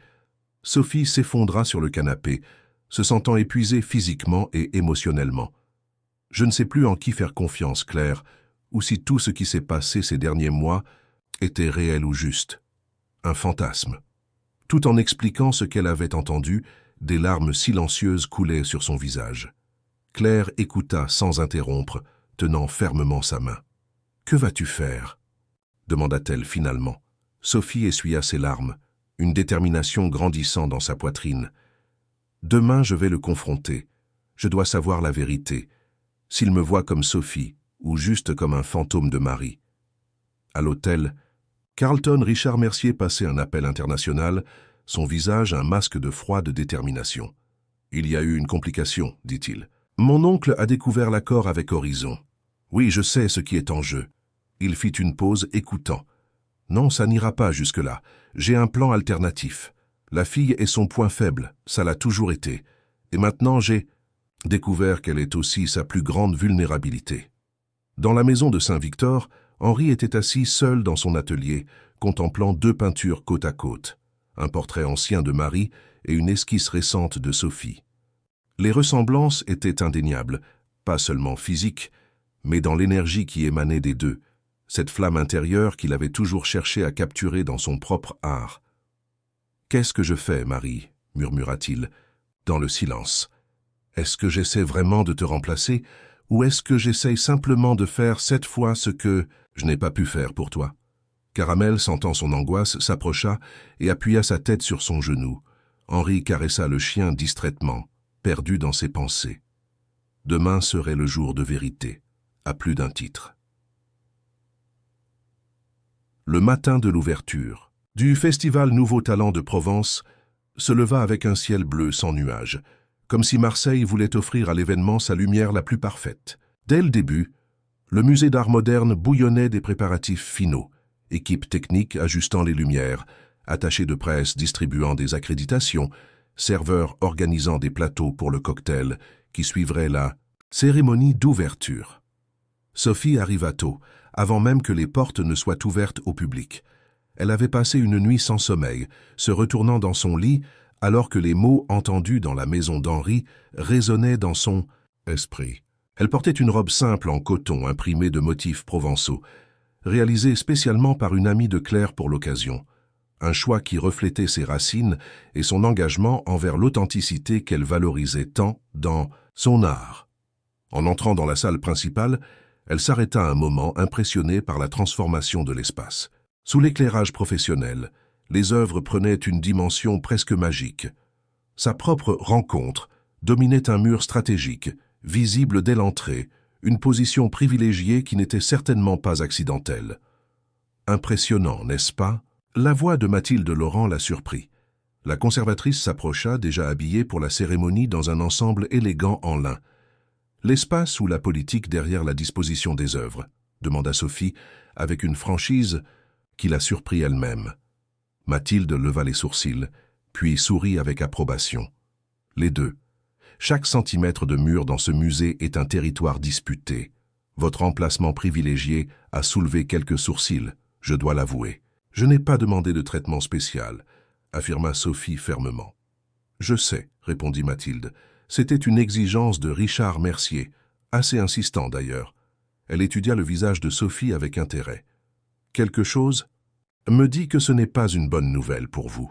Sophie s'effondra sur le canapé, se sentant épuisée physiquement et émotionnellement. « Je ne sais plus en qui faire confiance, Claire, ou si tout ce qui s'est passé ces derniers mois était réel ou juste. Un fantasme. » Tout en expliquant ce qu'elle avait entendu, des larmes silencieuses coulaient sur son visage. Claire écouta sans interrompre, tenant fermement sa main. « Que vas-tu faire ?» demanda-t-elle finalement. Sophie essuya ses larmes, une détermination grandissant dans sa poitrine. « Demain, je vais le confronter. Je dois savoir la vérité. S'il me voit comme Sophie, ou juste comme un fantôme de Marie. » À l'hôtel, Carlton Richard Mercier passait un appel international, son visage un masque de froide détermination. « Il y a eu une complication, dit-il. Mon oncle a découvert l'accord avec Horizon. Oui, je sais ce qui est en jeu. Il fit une pause, écoutant. Non, ça n'ira pas jusque-là. J'ai un plan alternatif. La fille est son point faible, ça l'a toujours été. Et maintenant j'ai découvert qu'elle est aussi sa plus grande vulnérabilité. Dans la maison de Saint-Victor, Henri était assis seul dans son atelier, contemplant 2 peintures côte à côte, un portrait ancien de Marie et une esquisse récente de Sophie. Les ressemblances étaient indéniables, pas seulement physiques, mais dans l'énergie qui émanait des deux, cette flamme intérieure qu'il avait toujours cherché à capturer dans son propre art. « Qu'est-ce que je fais, Marie » murmura-t-il, dans le silence. « Est-ce que j'essaie vraiment de te remplacer, ou est-ce que j'essaie simplement de faire cette fois ce que je n'ai pas pu faire pour toi ?» Caramel, sentant son angoisse, s'approcha et appuya sa tête sur son genou. Henri caressa le chien distraitement, perdu dans ses pensées. Demain serait le jour de vérité, à plus d'un titre. Le matin de l'ouverture du Festival Nouveaux Talents de Provence se leva avec un ciel bleu sans nuages, comme si Marseille voulait offrir à l'événement sa lumière la plus parfaite. Dès le début, le musée d'art moderne bouillonnait des préparatifs finaux, équipes techniques ajustant les lumières, attachés de presse distribuant des accréditations, serveurs organisant des plateaux pour le cocktail qui suivrait la cérémonie d'ouverture. Sophie arriva tôt, avant même que les portes ne soient ouvertes au public. Elle avait passé une nuit sans sommeil, se retournant dans son lit alors que les mots entendus dans la maison d'Henri résonnaient dans son esprit. Elle portait une robe simple en coton imprimée de motifs provençaux, réalisée spécialement par une amie de Claire pour l'occasion. Un choix qui reflétait ses racines et son engagement envers l'authenticité qu'elle valorisait tant dans son art. En entrant dans la salle principale, elle s'arrêta un moment impressionnée par la transformation de l'espace. Sous l'éclairage professionnel, les œuvres prenaient une dimension presque magique. Sa propre rencontre dominait un mur stratégique, visible dès l'entrée, une position privilégiée qui n'était certainement pas accidentelle. Impressionnant, n'est-ce pas? La voix de Mathilde Laurent la surprit. La conservatrice s'approcha, déjà habillée pour la cérémonie dans un ensemble élégant en lin. « L'espace ou la politique derrière la disposition des œuvres ?» demanda Sophie, avec une franchise qui la surprit elle-même. Mathilde leva les sourcils, puis sourit avec approbation. Les deux. Chaque centimètre de mur dans ce musée est un territoire disputé. Votre emplacement privilégié a soulevé quelques sourcils, je dois l'avouer. Je n'ai pas demandé de traitement spécial, affirma Sophie fermement. Je sais, répondit Mathilde. C'était une exigence de Richard Mercier, assez insistant d'ailleurs. Elle étudia le visage de Sophie avec intérêt. Quelque chose me dit que ce n'est pas une bonne nouvelle pour vous.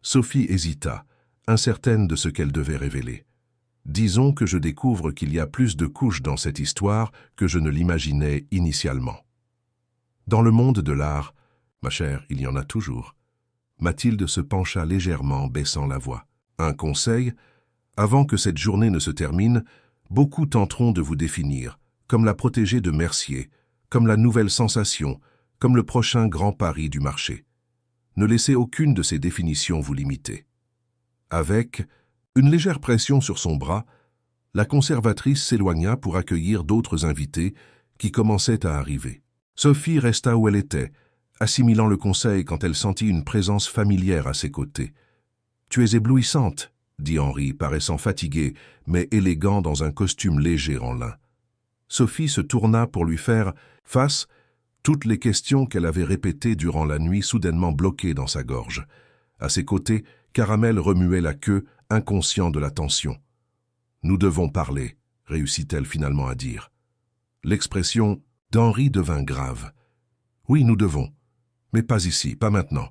Sophie hésita, incertaine de ce qu'elle devait révéler. Disons que je découvre qu'il y a plus de couches dans cette histoire que je ne l'imaginais initialement. Dans le monde de l'art, ma chère, il y en a toujours. Mathilde se pencha légèrement, baissant la voix. Un conseil, avant que cette journée ne se termine, beaucoup tenteront de vous définir, comme la protégée de Mercier, comme la nouvelle sensation, comme le prochain grand pari du marché. Ne laissez aucune de ces définitions vous limiter. Avec une légère pression sur son bras, la conservatrice s'éloigna pour accueillir d'autres invités qui commençaient à arriver. Sophie resta où elle était, assimilant le conseil quand elle sentit une présence familière à ses côtés. « Tu es éblouissante », dit Henri, paraissant fatigué, mais élégant dans un costume léger en lin. Sophie se tourna pour lui faire face toutes les questions qu'elle avait répétées durant la nuit soudainement bloquées dans sa gorge. À ses côtés, Caramel remuait la queue, inconscient de la tension. « Nous devons parler », réussit-elle finalement à dire. L'expression d'Henri devint grave. « Oui, nous devons. Mais pas ici, pas maintenant.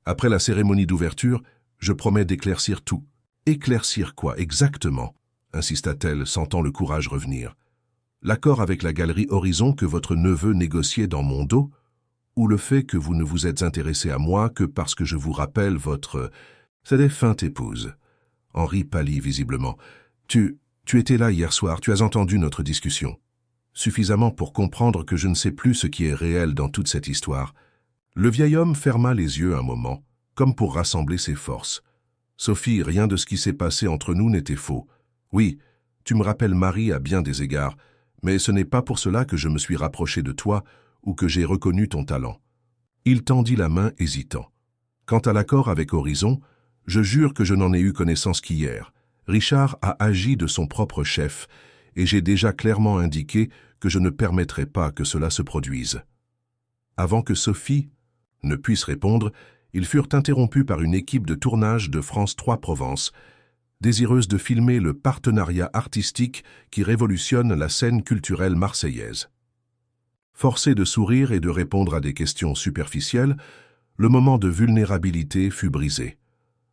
Après la cérémonie d'ouverture, je promets d'éclaircir tout. » « Éclaircir quoi exactement ?» insista-t-elle, sentant le courage revenir. « L'accord avec la galerie Horizon que votre neveu négociait dans mon dos ? Ou le fait que vous ne vous êtes intéressé à moi que parce que je vous rappelle votre... C'est des feintes épouse. » Henri pâlit visiblement. « Tu étais là hier soir, tu as entendu notre discussion. Suffisamment pour comprendre que je ne sais plus ce qui est réel dans toute cette histoire. » Le vieil homme ferma les yeux un moment, comme pour rassembler ses forces. « Sophie, rien de ce qui s'est passé entre nous n'était faux. Oui, tu me rappelles Marie à bien des égards, Mais ce n'est pas pour cela que je me suis rapproché de toi ou que j'ai reconnu ton talent. » Il tendit la main hésitant. « Quant à l'accord avec Horizon, je jure que je n'en ai eu connaissance qu'hier. Richard a agi de son propre chef, et j'ai déjà clairement indiqué que je ne permettrai pas que cela se produise. » Avant que Sophie ne puisse répondre, ils furent interrompus par une équipe de tournage de France 3 Provence, désireuse de filmer le partenariat artistique qui révolutionne la scène culturelle marseillaise. Forcé de sourire et de répondre à des questions superficielles, le moment de vulnérabilité fut brisé.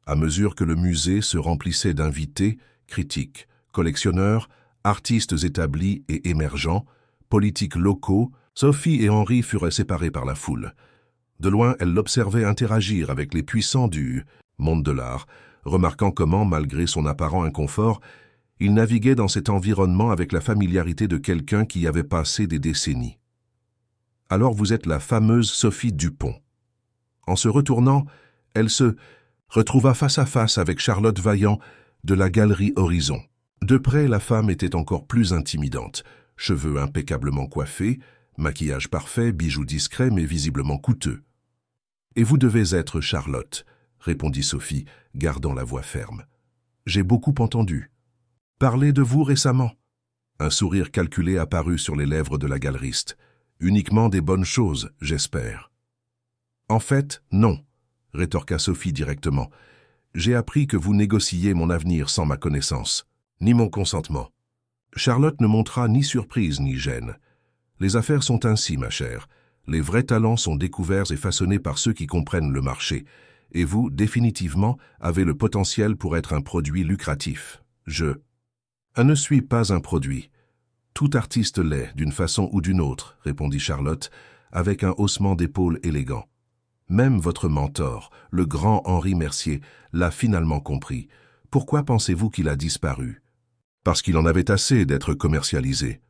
À mesure que le musée se remplissait d'invités, critiques, collectionneurs, artistes établis et émergents, politiques locaux, Sophie et Henri furent séparés par la foule. De loin, elle l'observait interagir avec les puissants du monde de l'art, remarquant comment, malgré son apparent inconfort, il naviguait dans cet environnement avec la familiarité de quelqu'un qui y avait passé des décennies. « Alors vous êtes la fameuse Sophie Dupont. » En se retournant, elle se retrouva face à face avec Charlotte Vaillant de la Galerie Horizon. De près, la femme était encore plus intimidante. Cheveux impeccablement coiffés, maquillage parfait, bijoux discrets mais visiblement coûteux. « Et vous devez être Charlotte, » répondit Sophie, gardant la voix ferme. « J'ai beaucoup entendu. Parler de vous récemment. » Un sourire calculé apparut sur les lèvres de la galeriste. « Uniquement des bonnes choses, j'espère. »« En fait, non, » rétorqua Sophie directement. « J'ai appris que vous négociiez mon avenir sans ma connaissance, ni mon consentement. » Charlotte ne montra ni surprise ni gêne. « Les affaires sont ainsi, ma chère. Les vrais talents sont découverts et façonnés par ceux qui comprennent le marché. Et vous, définitivement, avez le potentiel pour être un produit lucratif. Je ne suis pas un produit. Tout artiste l'est, d'une façon ou d'une autre, » répondit Charlotte, avec un haussement d'épaules élégant. Même votre mentor, le grand Henri Mercier, l'a finalement compris. Pourquoi pensez-vous qu'il a disparu? Parce qu'il en avait assez d'être commercialisé.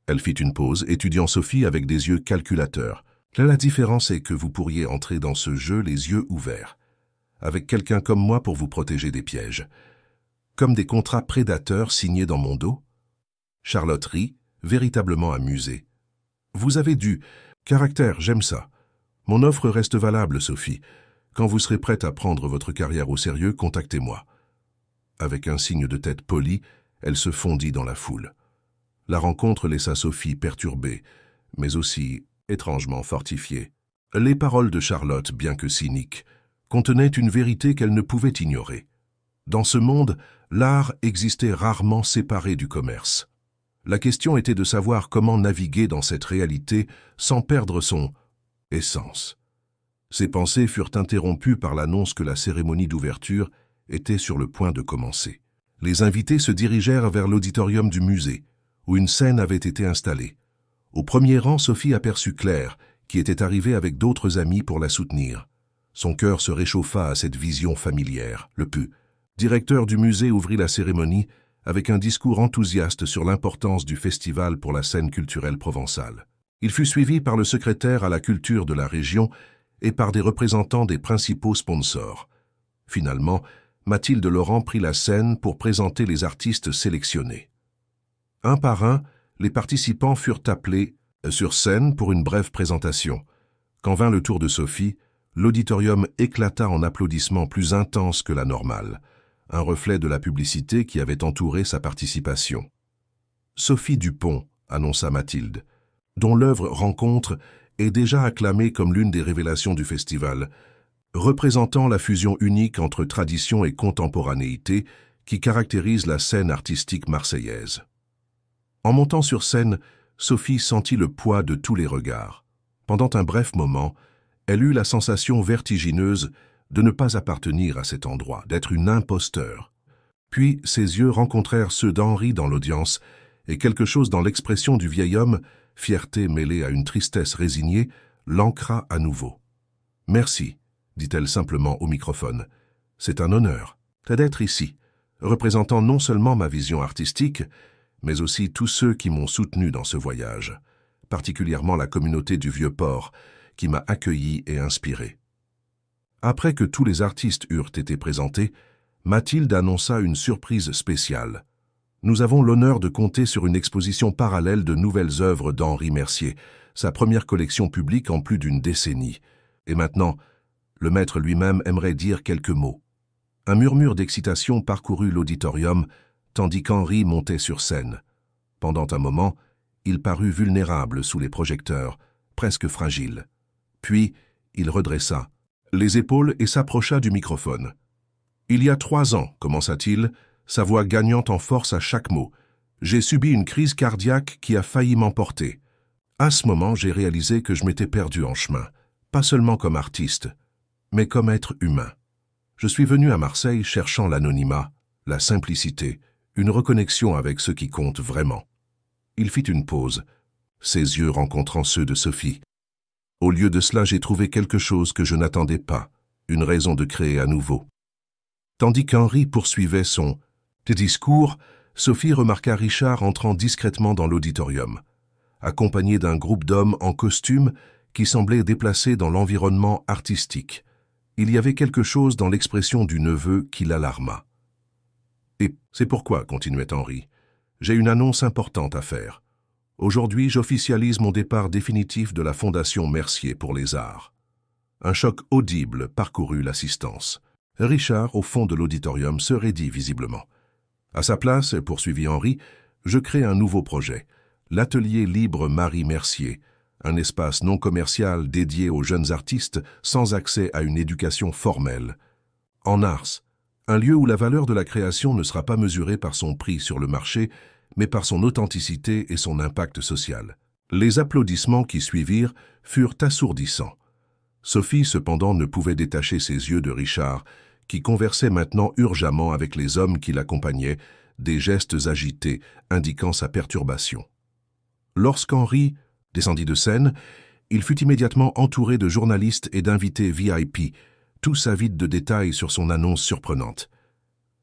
Elle fit une pause, étudiant Sophie avec des yeux calculateurs. La différence est que vous pourriez entrer dans ce jeu les yeux ouverts, avec quelqu'un comme moi pour vous protéger des pièges. Comme des contrats prédateurs signés dans mon dos? Charlotte rit, véritablement amusée. Vous avez du caractère, j'aime ça. Mon offre reste valable, Sophie. Quand vous serez prête à prendre votre carrière au sérieux, contactez-moi. Avec un signe de tête poli, elle se fondit dans la foule. La rencontre laissa Sophie perturbée, mais aussi étrangement fortifiée. Les paroles de Charlotte, bien que cyniques, contenaient une vérité qu'elle ne pouvait ignorer. Dans ce monde, l'art existait rarement séparé du commerce. La question était de savoir comment naviguer dans cette réalité sans perdre son essence. Ses pensées furent interrompues par l'annonce que la cérémonie d'ouverture était sur le point de commencer. Les invités se dirigèrent vers l'auditorium du musée, où une scène avait été installée. Au premier rang, Sophie aperçut Claire, qui était arrivée avec d'autres amis pour la soutenir. Son cœur se réchauffa à cette vision familière. Le directeur du musée ouvrit la cérémonie avec un discours enthousiaste sur l'importance du festival pour la scène culturelle provençale. Il fut suivi par le secrétaire à la culture de la région et par des représentants des principaux sponsors. Finalement, Mathilde Laurent prit la scène pour présenter les artistes sélectionnés. Un par un, les participants furent appelés sur scène pour une brève présentation. Quand vint le tour de Sophie, l'auditorium éclata en applaudissements plus intenses que la normale, un reflet de la publicité qui avait entouré sa participation. « Sophie Dupont », annonça Mathilde, dont l'œuvre Rencontre est déjà acclamée comme l'une des révélations du festival, représentant la fusion unique entre tradition et contemporanéité qui caractérise la scène artistique marseillaise. En montant sur scène, Sophie sentit le poids de tous les regards. Pendant un bref moment, elle eut la sensation vertigineuse de ne pas appartenir à cet endroit, d'être une imposteur. Puis ses yeux rencontrèrent ceux d'Henri dans l'audience, et quelque chose dans l'expression du vieil homme, fierté mêlée à une tristesse résignée, l'ancra à nouveau. « Merci », dit-elle simplement au microphone. « C'est un honneur d'être ici, représentant non seulement ma vision artistique, mais aussi tous ceux qui m'ont soutenu dans ce voyage, particulièrement la communauté du Vieux-Port, qui m'a accueilli et inspiré. » Après que tous les artistes eurent été présentés, Mathilde annonça une surprise spéciale. Nous avons l'honneur de compter sur une exposition parallèle de nouvelles œuvres d'Henri Mercier, sa première collection publique en plus d'une décennie. Et maintenant, le maître lui-même aimerait dire quelques mots. Un murmure d'excitation parcourut l'auditorium, tandis qu'Henri montait sur scène. Pendant un moment, il parut vulnérable sous les projecteurs, presque fragile. Puis, il redressa les épaules et s'approcha du microphone. « Il y a 3 ans, commença-t-il, sa voix gagnant en force à chaque mot, j'ai subi une crise cardiaque qui a failli m'emporter. À ce moment, j'ai réalisé que je m'étais perdu en chemin, pas seulement comme artiste, mais comme être humain. Je suis venu à Marseille cherchant l'anonymat, la simplicité, une reconnexion avec ce qui compte vraiment. » Il fit une pause, ses yeux rencontrant ceux de Sophie. Au lieu de cela, j'ai trouvé quelque chose que je n'attendais pas, une raison de créer à nouveau. Tandis qu'Henri poursuivait son discours, Sophie remarqua Richard entrant discrètement dans l'auditorium, accompagné d'un groupe d'hommes en costume qui semblaient déplacés dans l'environnement artistique. Il y avait quelque chose dans l'expression du neveu qui l'alarma. « Et c'est pourquoi, continuait Henri, j'ai une annonce importante à faire. Aujourd'hui, j'officialise mon départ définitif de la Fondation Mercier pour les Arts. » Un choc audible parcourut l'assistance. Richard, au fond de l'auditorium, se raidit visiblement. « À sa place, poursuivit Henri, je crée un nouveau projet, l'Atelier Libre Marie Mercier, un espace non commercial dédié aux jeunes artistes sans accès à une éducation formelle. En ars, un lieu où la valeur de la création ne sera pas mesurée par son prix sur le marché, mais par son authenticité et son impact social. » Les applaudissements qui suivirent furent assourdissants. Sophie, cependant, ne pouvait détacher ses yeux de Richard, qui conversait maintenant urgemment avec les hommes qui l'accompagnaient, des gestes agités indiquant sa perturbation. Lorsqu'Henri descendit de scène, il fut immédiatement entouré de journalistes et d'invités VIP, tous avides de détails sur son annonce surprenante.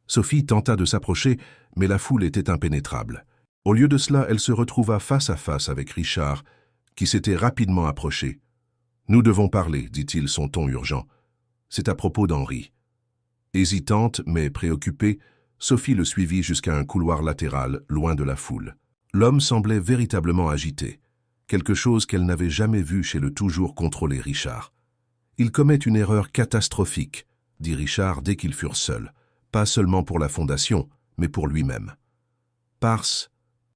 Sophie tenta de s'approcher, mais la foule était impénétrable. Au lieu de cela, elle se retrouva face à face avec Richard, qui s'était rapidement approché. « Nous devons parler, dit-il, son ton urgent. C'est à propos d'Henri. » Hésitante, mais préoccupée, Sophie le suivit jusqu'à un couloir latéral, loin de la foule. L'homme semblait véritablement agité, quelque chose qu'elle n'avait jamais vu chez le toujours contrôlé Richard. « Il commet une erreur catastrophique, » dit Richard dès qu'ils furent seuls, pas seulement pour la Fondation, mais pour lui-même. « Parce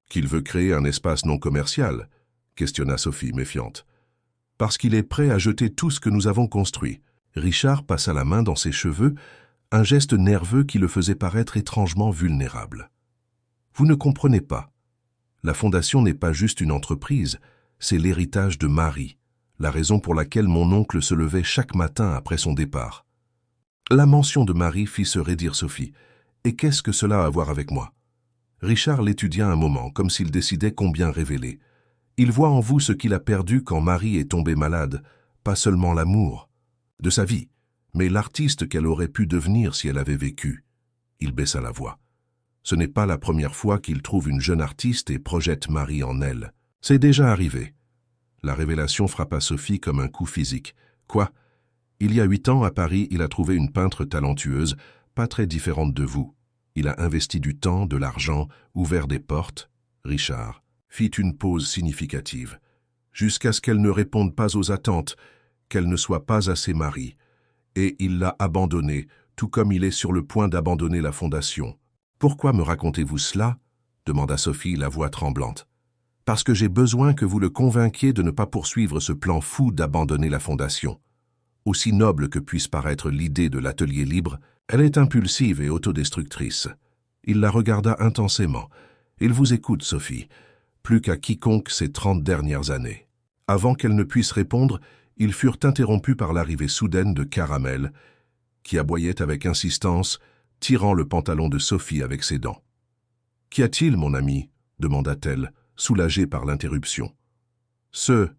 qu'il veut créer un espace non commercial ?» questionna Sophie, méfiante. « Parce qu'il est prêt à jeter tout ce que nous avons construit. » Richard passa la main dans ses cheveux, un geste nerveux qui le faisait paraître étrangement vulnérable. « Vous ne comprenez pas. La Fondation n'est pas juste une entreprise, c'est l'héritage de Marie, la raison pour laquelle mon oncle se levait chaque matin après son départ. » La mention de Marie fit se raidir Sophie. « Et qu'est-ce que cela a à voir avec moi ?» Richard l'étudia un moment, comme s'il décidait combien révéler. « Il voit en vous ce qu'il a perdu quand Marie est tombée malade, pas seulement l'amour de sa vie, mais l'artiste qu'elle aurait pu devenir si elle avait vécu. » Il baissa la voix. « Ce n'est pas la première fois qu'il trouve une jeune artiste et projette Marie en elle. C'est déjà arrivé. » La révélation frappa Sophie comme un coup physique. « Quoi ? Il y a 8 ans, à Paris, il a trouvé une peintre talentueuse, pas très différente de vous. Il a investi du temps, de l'argent, ouvert des portes. » Richard fit une pause significative. « Jusqu'à ce qu'elle ne réponde pas aux attentes, qu'elle ne soit pas assez Marie. Et il l'a abandonnée, tout comme il est sur le point d'abandonner la Fondation. »« Pourquoi me racontez-vous cela ?» demanda Sophie, la voix tremblante. « Parce que j'ai besoin que vous le convainquiez de ne pas poursuivre ce plan fou d'abandonner la Fondation. Aussi noble que puisse paraître l'idée de l'atelier libre, elle est impulsive et autodestructrice. » Il la regarda intensément. « Il vous écoute, Sophie, plus qu'à quiconque ces 30 dernières années. » Avant qu'elle ne puisse répondre, ils furent interrompus par l'arrivée soudaine de Caramel, qui aboyait avec insistance, tirant le pantalon de Sophie avec ses dents. « Qu'y a-t-il, mon ami ?» demanda-t-elle, soulagée par l'interruption. « Ce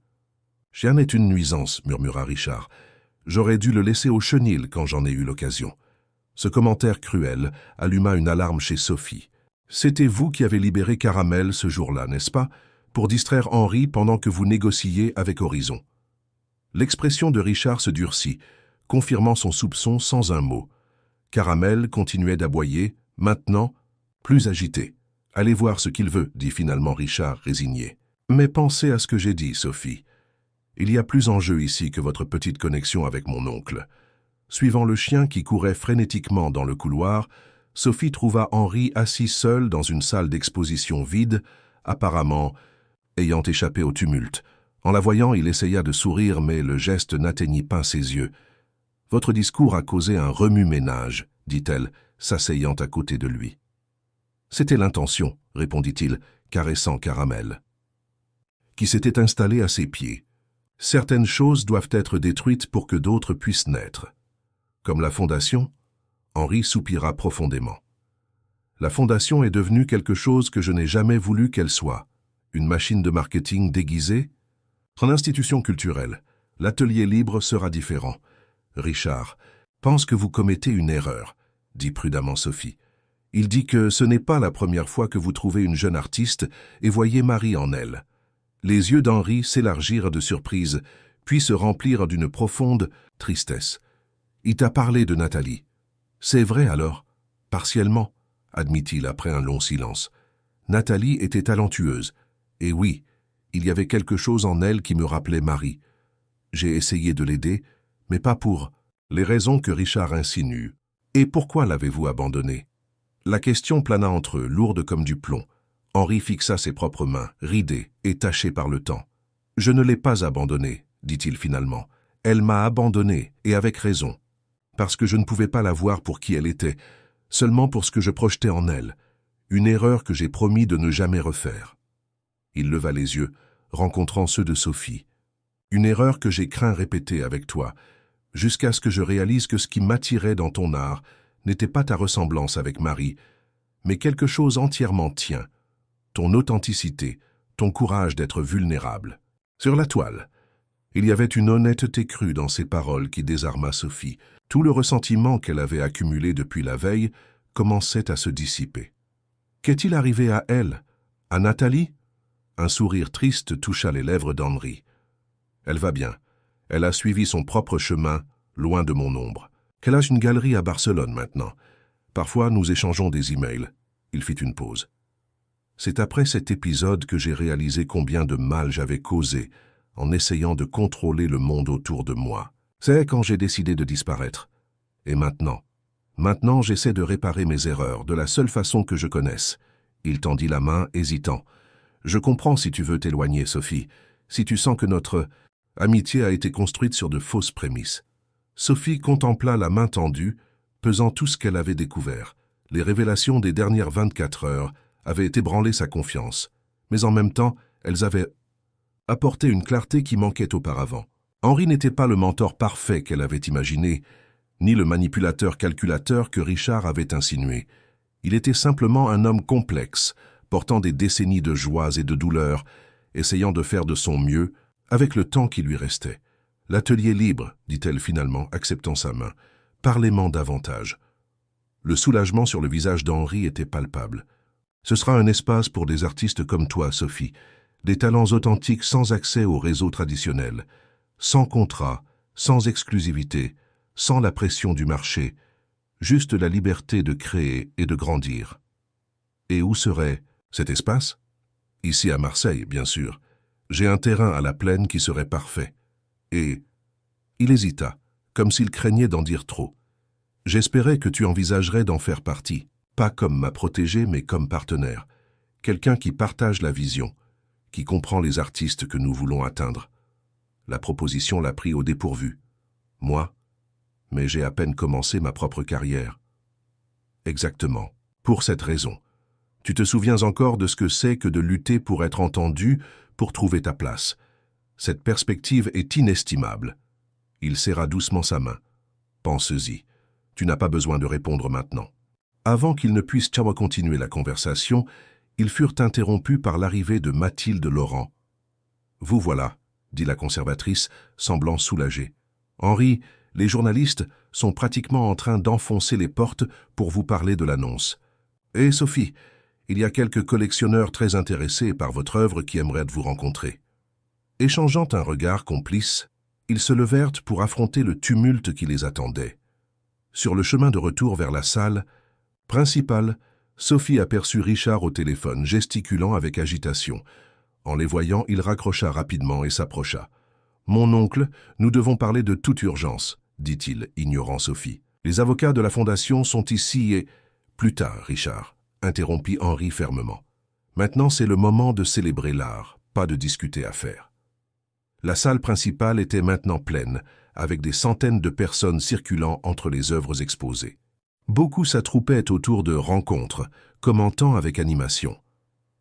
chien est une nuisance, » murmura Richard. « J'aurais dû le laisser au chenil quand j'en ai eu l'occasion. » Ce commentaire cruel alluma une alarme chez Sophie. « C'était vous qui avez libéré Caramel ce jour-là, n'est-ce pas, pour distraire Henri pendant que vous négociiez avec Horizon. » L'expression de Richard se durcit, confirmant son soupçon sans un mot. Caramel continuait d'aboyer, maintenant plus agité. Allez voir ce qu'il veut, dit finalement Richard, résigné. Mais pensez à ce que j'ai dit, Sophie. Il y a plus en jeu ici que votre petite connexion avec mon oncle. Suivant le chien qui courait frénétiquement dans le couloir, Sophie trouva Henri assis seul dans une salle d'exposition vide, apparemment ayant échappé au tumulte. En la voyant, il essaya de sourire, mais le geste n'atteignit pas ses yeux. « Votre discours a causé un remue-ménage, » dit-elle, s'asseyant à côté de lui. « C'était l'intention, » répondit-il, caressant Caramel, qui s'était installé à ses pieds. « Certaines choses doivent être détruites pour que d'autres puissent naître. » Comme la Fondation, Henri soupira profondément. La Fondation est devenue quelque chose que je n'ai jamais voulu qu'elle soit. Une machine de marketing déguisée? En institution culturelle, l'atelier libre sera différent. Richard pense que vous commettez une erreur, dit prudemment Sophie. Il dit que ce n'est pas la première fois que vous trouvez une jeune artiste et voyez Marie en elle. Les yeux d'Henri s'élargirent de surprise, puis se remplirent d'une profonde tristesse. Il t'a parlé de Nathalie. C'est vrai alors, partiellement, admit-il après un long silence. Nathalie était talentueuse, et oui, il y avait quelque chose en elle qui me rappelait Marie. J'ai essayé de l'aider, mais pas pour les raisons que Richard insinue. Et pourquoi l'avez-vous abandonnée? La question plana entre eux, lourde comme du plomb. Henri fixa ses propres mains, ridées et tachées par le temps. « Je ne l'ai pas abandonnée, dit-il finalement. Elle m'a abandonné, et avec raison. Parce que je ne pouvais pas la voir pour qui elle était, seulement pour ce que je projetais en elle. Une erreur que j'ai promis de ne jamais refaire. » Il leva les yeux, rencontrant ceux de Sophie. « Une erreur que j'ai craint répéter avec toi, jusqu'à ce que je réalise que ce qui m'attirait dans ton art n'était pas ta ressemblance avec Marie, mais quelque chose entièrement tien, ton authenticité, ton courage d'être vulnérable. » Sur la toile, il y avait une honnêteté crue dans ces paroles qui désarma Sophie. Tout le ressentiment qu'elle avait accumulé depuis la veille commençait à se dissiper. Qu'est-il arrivé à elle? À Nathalie? Un sourire triste toucha les lèvres d'Henri. Elle va bien. Elle a suivi son propre chemin, loin de mon ombre. Qu'elle a une galerie à Barcelone maintenant. Parfois, nous échangeons des emails. Il fit une pause. C'est après cet épisode que j'ai réalisé combien de mal j'avais causé en essayant de contrôler le monde autour de moi. C'est quand j'ai décidé de disparaître. Et maintenant j'essaie de réparer mes erreurs de la seule façon que je connaisse. Il tendit la main, hésitant. Je comprends si tu veux t'éloigner, Sophie, si tu sens que notre amitié a été construite sur de fausses prémices. Sophie contempla la main tendue, pesant tout ce qu'elle avait découvert. Les révélations des dernières 24 heures avaient ébranlé sa confiance, mais en même temps, elles avaient apporté une clarté qui manquait auparavant. Henri n'était pas le mentor parfait qu'elle avait imaginé, ni le manipulateur calculateur que Richard avait insinué. Il était simplement un homme complexe, portant des décennies de joies et de douleurs, essayant de faire de son mieux avec le temps qui lui restait. « L'atelier libre, dit-elle finalement, acceptant sa main. Parlez-moi davantage. » Le soulagement sur le visage d'Henri était palpable. « Ce sera un espace pour des artistes comme toi, Sophie, des talents authentiques sans accès au réseau traditionnel, sans contrat, sans exclusivité, sans la pression du marché, juste la liberté de créer et de grandir. » Et où serait cet espace? Ici à Marseille, bien sûr. J'ai un terrain à la plaine qui serait parfait. Et il hésita, comme s'il craignait d'en dire trop. J'espérais que tu envisagerais d'en faire partie, pas comme ma protégée, mais comme partenaire, quelqu'un qui partage la vision, qui comprend les artistes que nous voulons atteindre. La proposition l'a pris au dépourvu. Moi, mais j'ai à peine commencé ma propre carrière. Exactement, pour cette raison. Tu te souviens encore de ce que c'est que de lutter pour être entendu, pour trouver ta place. Cette perspective est inestimable. Il serra doucement sa main. Pense-y. Tu n'as pas besoin de répondre maintenant. Avant qu'ils ne puissent continuer la conversation, ils furent interrompus par l'arrivée de Mathilde Laurent. « Vous voilà, » dit la conservatrice, semblant soulagée. « Henri, les journalistes sont pratiquement en train d'enfoncer les portes pour vous parler de l'annonce. Et Sophie, il y a quelques collectionneurs très intéressés par votre œuvre qui aimeraient vous rencontrer. » Échangeant un regard complice, ils se levèrent pour affronter le tumulte qui les attendait. Sur le chemin de retour vers la salle principale, Sophie aperçut Richard au téléphone, gesticulant avec agitation. En les voyant, il raccrocha rapidement et s'approcha. « Mon oncle, nous devons parler de toute urgence, » dit-il, ignorant Sophie. « Les avocats de la Fondation sont ici et... » « Plus tard, Richard, » interrompit Henri fermement. « Maintenant, c'est le moment de célébrer l'art, pas de discuter affaires. » La salle principale était maintenant pleine, avec des centaines de personnes circulant entre les œuvres exposées. Beaucoup s'attroupaient autour de rencontres, commentant avec animation.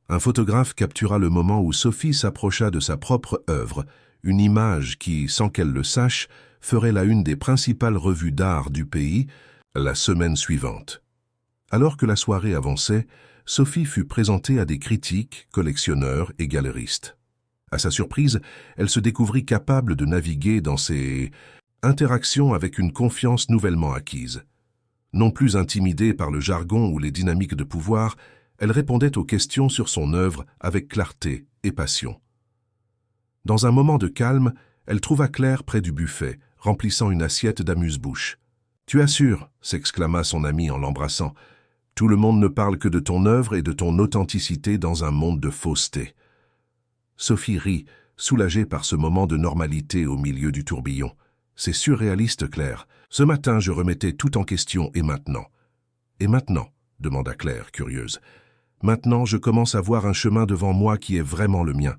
Un photographe captura le moment où Sophie s'approcha de sa propre œuvre, une image qui, sans qu'elle le sache, ferait la une des principales revues d'art du pays la semaine suivante. Alors que la soirée avançait, Sophie fut présentée à des critiques, collectionneurs et galeristes. À sa surprise, elle se découvrit capable de naviguer dans ses interactions avec une confiance nouvellement acquise. Non plus intimidée par le jargon ou les dynamiques de pouvoir, elle répondait aux questions sur son œuvre avec clarté et passion. Dans un moment de calme, elle trouva Claire près du buffet, remplissant une assiette d'amuse-bouche. « Tu assures » s'exclama son ami en l'embrassant. « Tout le monde ne parle que de ton œuvre et de ton authenticité dans un monde de fausseté. » Sophie rit, soulagée par ce moment de normalité au milieu du tourbillon. « C'est surréaliste, Claire. Ce matin, je remettais tout en question, et maintenant ?»« Et maintenant ?» demanda Claire, curieuse. « Maintenant, je commence à voir un chemin devant moi qui est vraiment le mien.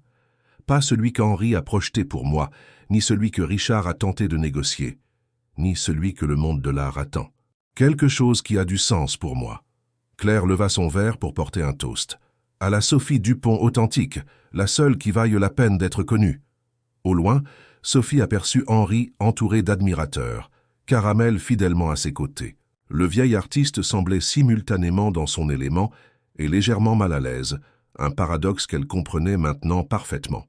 Pas celui qu'Henri a projeté pour moi, ni celui que Richard a tenté de négocier, ni celui que le monde de l'art attend. Quelque chose qui a du sens pour moi. » Claire leva son verre pour porter un toast. « À la Sophie Dupont authentique, la seule qui vaille la peine d'être connue. » Au loin, Sophie aperçut Henri entouré d'admirateurs, Caramel fidèlement à ses côtés. Le vieil artiste semblait simultanément dans son élément et légèrement mal à l'aise, un paradoxe qu'elle comprenait maintenant parfaitement.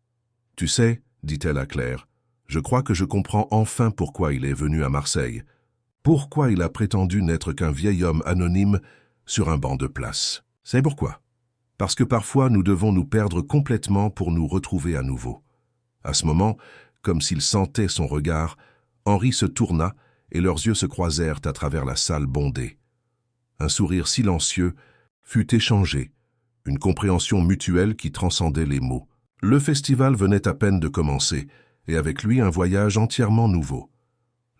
« Tu sais, » dit-elle à Claire, « je crois que je comprends enfin pourquoi il est venu à Marseille. Pourquoi il a prétendu n'être qu'un vieil homme anonyme sur un banc de place. C'est pourquoi. Parce que parfois nous devons nous perdre complètement pour nous retrouver à nouveau. » À ce moment, comme s'il sentait son regard, Henri se tourna et leurs yeux se croisèrent à travers la salle bondée. Un sourire silencieux fut échangé, une compréhension mutuelle qui transcendait les mots. Le festival venait à peine de commencer, et avec lui un voyage entièrement nouveau.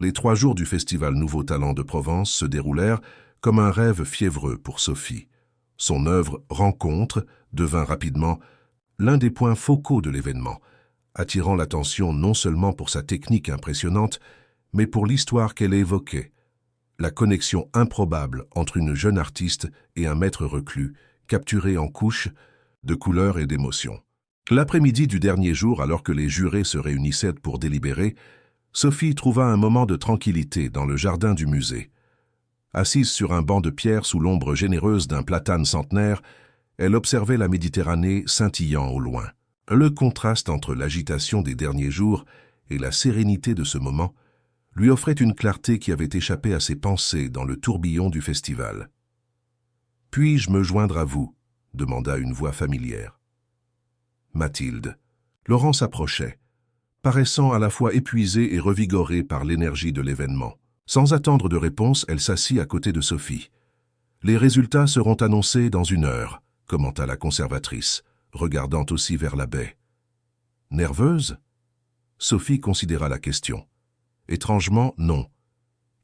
Les 3 jours du festival Nouveaux Talents de Provence se déroulèrent comme un rêve fiévreux pour Sophie. Son œuvre « Rencontre » devint rapidement l'un des points focaux de l'événement, attirant l'attention non seulement pour sa technique impressionnante, mais pour l'histoire qu'elle évoquait, la connexion improbable entre une jeune artiste et un maître reclus, capturé en couches de couleurs et d'émotions. L'après-midi du dernier jour, alors que les jurés se réunissaient pour délibérer, Sophie trouva un moment de tranquillité dans le jardin du musée. Assise sur un banc de pierre sous l'ombre généreuse d'un platane centenaire, elle observait la Méditerranée scintillant au loin. Le contraste entre l'agitation des derniers jours et la sérénité de ce moment lui offrait une clarté qui avait échappé à ses pensées dans le tourbillon du festival. « Puis-je me joindre à vous ?» demanda une voix familière. Mathilde. Laurent s'approchait, paraissant à la fois épuisée et revigorée par l'énergie de l'événement. Sans attendre de réponse, elle s'assit à côté de Sophie. « Les résultats seront annoncés dans 1 heure », commenta la conservatrice, regardant aussi vers la baie. « Nerveuse ?» Sophie considéra la question. « Étrangement, non.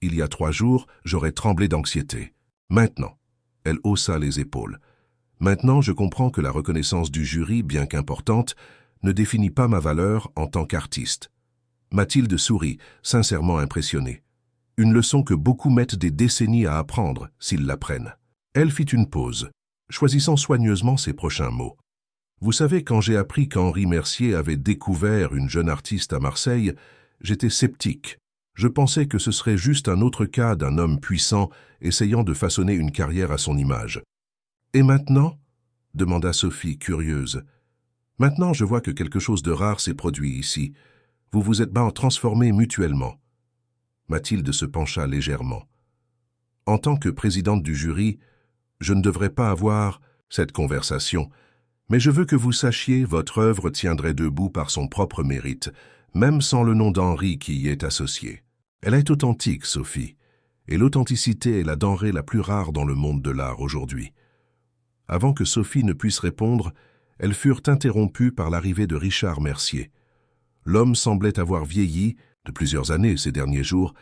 Il y a 3 jours, j'aurais tremblé d'anxiété. Maintenant. » Elle haussa les épaules. « Maintenant, je comprends que la reconnaissance du jury, bien qu'importante, ne définit pas ma valeur en tant qu'artiste. » Mathilde sourit, sincèrement impressionnée. Une leçon que beaucoup mettent des décennies à apprendre, s'ils l'apprennent. Elle fit une pause, choisissant soigneusement ses prochains mots. « Vous savez, quand j'ai appris qu'Henri Mercier avait découvert une jeune artiste à Marseille, j'étais sceptique. Je pensais que ce serait juste un autre cas d'un homme puissant essayant de façonner une carrière à son image. »« Et maintenant ?» demanda Sophie, curieuse. « Maintenant, je vois que quelque chose de rare s'est produit ici. Vous vous êtes transformés mutuellement. » Mathilde se pencha légèrement. « En tant que présidente du jury, je ne devrais pas avoir cette conversation, mais je veux que vous sachiez votre œuvre tiendrait debout par son propre mérite, même sans le nom d'Henri qui y est associé. Elle est authentique, Sophie, et l'authenticité est la denrée la plus rare dans le monde de l'art aujourd'hui. Avant que Sophie ne puisse répondre, elles furent interrompues par l'arrivée de Richard Mercier. L'homme semblait avoir vieilli, de plusieurs années ces derniers jours,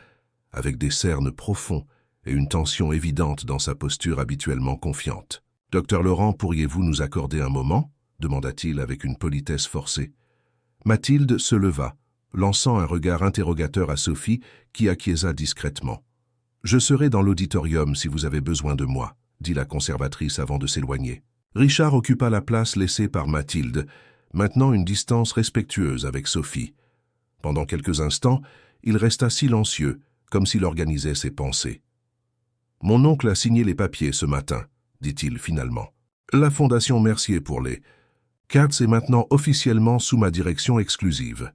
avec des cernes profonds et une tension évidente dans sa posture habituellement confiante. « Docteur Laurent, pourriez-vous nous accorder un moment ?» demanda-t-il avec une politesse forcée. Mathilde se leva, lançant un regard interrogateur à Sophie qui acquiesça discrètement. « Je serai dans l'auditorium si vous avez besoin de moi », dit la conservatrice avant de s'éloigner. Richard occupa la place laissée par Mathilde, maintenant une distance respectueuse avec Sophie. Pendant quelques instants, il resta silencieux, comme s'il organisait ses pensées. « Mon oncle a signé les papiers ce matin, » dit-il finalement. « La Fondation Mercier pour les Katz est maintenant officiellement sous ma direction exclusive,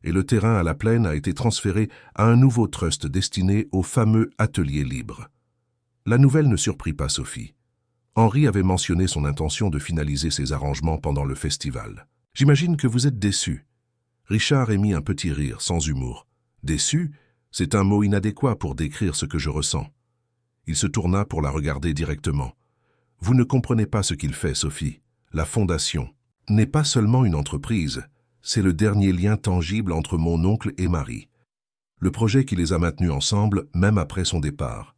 et le terrain à la Plaine a été transféré à un nouveau trust destiné au fameux atelier libre. » La nouvelle ne surprit pas Sophie. Henri avait mentionné son intention de finaliser ses arrangements pendant le festival. « J'imagine que vous êtes déçu. » Richard émit un petit rire, sans humour. « Déçu, c'est un mot inadéquat pour décrire ce que je ressens. » Il se tourna pour la regarder directement. « Vous ne comprenez pas ce qu'il fait, Sophie. La Fondation n'est pas seulement une entreprise, c'est le dernier lien tangible entre mon oncle et Marie. Le projet qui les a maintenus ensemble, même après son départ. »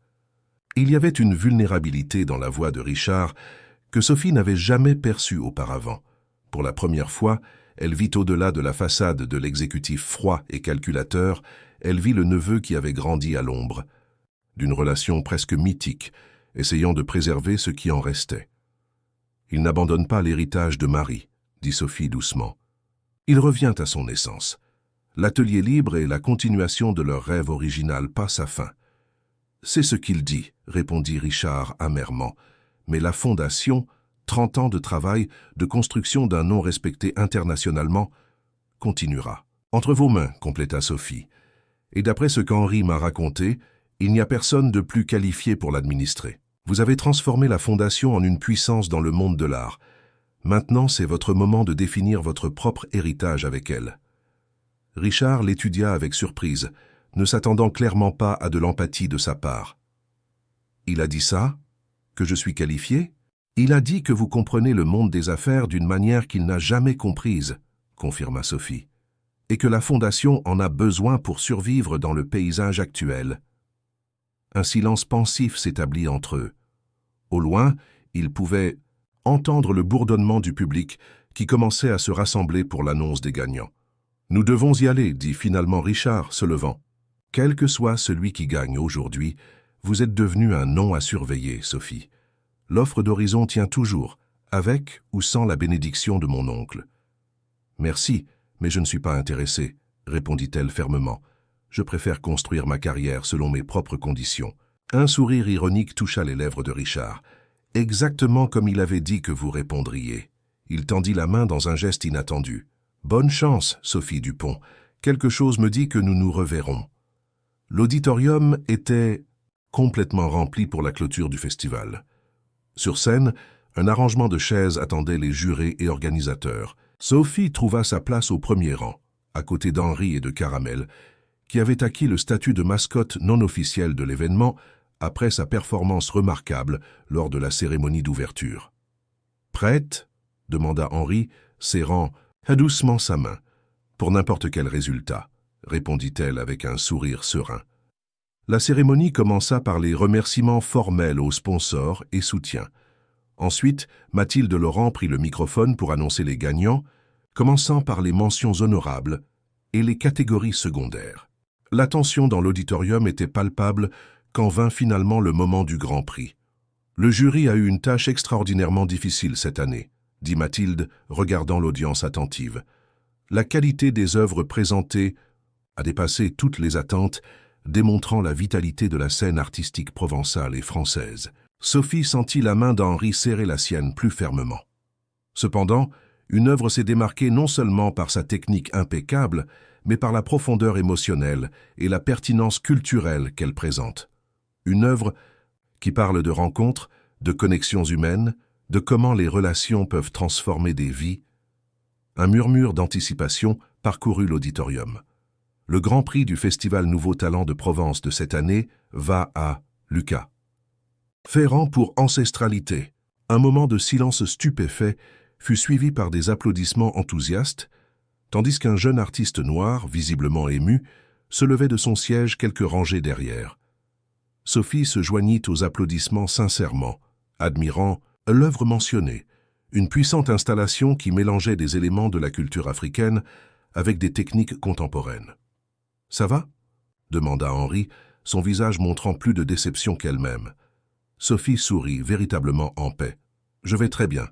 Il y avait une vulnérabilité dans la voix de Richard que Sophie n'avait jamais perçue auparavant. Pour la première fois, elle vit au-delà de la façade de l'exécutif froid et calculateur, elle vit le neveu qui avait grandi à l'ombre, d'une relation presque mythique, essayant de préserver ce qui en restait. « Il n'abandonne pas l'héritage de Marie, » dit Sophie doucement. « Il revient à son essence. L'atelier libre est la continuation de leur rêve original, pas sa fin. » « C'est ce qu'il dit, » répondit Richard amèrement. « Mais la Fondation, 30 ans de travail, de construction d'un nom respecté internationalement, continuera. »« Entre vos mains, » compléta Sophie. « Et d'après ce qu'Henri m'a raconté, il n'y a personne de plus qualifié pour l'administrer. Vous avez transformé la Fondation en une puissance dans le monde de l'art. Maintenant, c'est votre moment de définir votre propre héritage avec elle. » Richard l'étudia avec surprise, ne s'attendant clairement pas à de l'empathie de sa part. « Il a dit ça? Que je suis qualifié? Il a dit que vous comprenez le monde des affaires d'une manière qu'il n'a jamais comprise, » confirma Sophie, « et que la Fondation en a besoin pour survivre dans le paysage actuel. » Un silence pensif s'établit entre eux. Au loin, ils pouvaient entendre le bourdonnement du public qui commençait à se rassembler pour l'annonce des gagnants. « Nous devons y aller, » dit finalement Richard, se levant. « Quel que soit celui qui gagne aujourd'hui, vous êtes devenu un nom à surveiller, Sophie. L'offre d'Horizon tient toujours, avec ou sans la bénédiction de mon oncle. »« Merci, mais je ne suis pas intéressée, » répondit-elle fermement. « Je préfère construire ma carrière selon mes propres conditions. » Un sourire ironique toucha les lèvres de Richard. « Exactement comme il avait dit que vous répondriez. » Il tendit la main dans un geste inattendu. « Bonne chance, Sophie Dupont. Quelque chose me dit que nous nous reverrons. » L'auditorium était complètement rempli pour la clôture du festival. Sur scène, un arrangement de chaises attendait les jurés et organisateurs. Sophie trouva sa place au premier rang, à côté d'Henri et de Caramel, qui avait acquis le statut de mascotte non officielle de l'événement après sa performance remarquable lors de la cérémonie d'ouverture. « Prête ?» demanda Henri, serrant doucement sa main. « Pour n'importe quel résultat, » répondit-elle avec un sourire serein. La cérémonie commença par les remerciements formels aux sponsors et soutiens. Ensuite, Mathilde Laurent prit le microphone pour annoncer les gagnants, commençant par les mentions honorables et les catégories secondaires. La tension dans l'auditorium était palpable quand vint finalement le moment du Grand Prix. « Le jury a eu une tâche extraordinairement difficile cette année, » dit Mathilde, regardant l'audience attentive. « La qualité des œuvres présentées a dépassé toutes les attentes, démontrant la vitalité de la scène artistique provençale et française. » Sophie sentit la main d'Henri serrer la sienne plus fermement. Cependant, une œuvre s'est démarquée non seulement par sa technique impeccable, mais par la profondeur émotionnelle et la pertinence culturelle qu'elle présente. Une œuvre qui parle de rencontres, de connexions humaines, de comment les relations peuvent transformer des vies. Un murmure d'anticipation parcourut l'auditorium. Le grand prix du Festival Nouveau Talent de Provence de cette année va à Lucas. Ferrand pour ancestralité. Un moment de silence stupéfait fut suivi par des applaudissements enthousiastes, tandis qu'un jeune artiste noir, visiblement ému, se levait de son siège quelques rangées derrière. Sophie se joignit aux applaudissements sincèrement, admirant l'œuvre mentionnée, une puissante installation qui mélangeait des éléments de la culture africaine avec des techniques contemporaines. « Ça va ?» demanda Henri, son visage montrant plus de déception qu'elle-même. Sophie sourit, véritablement en paix. « Je vais très bien.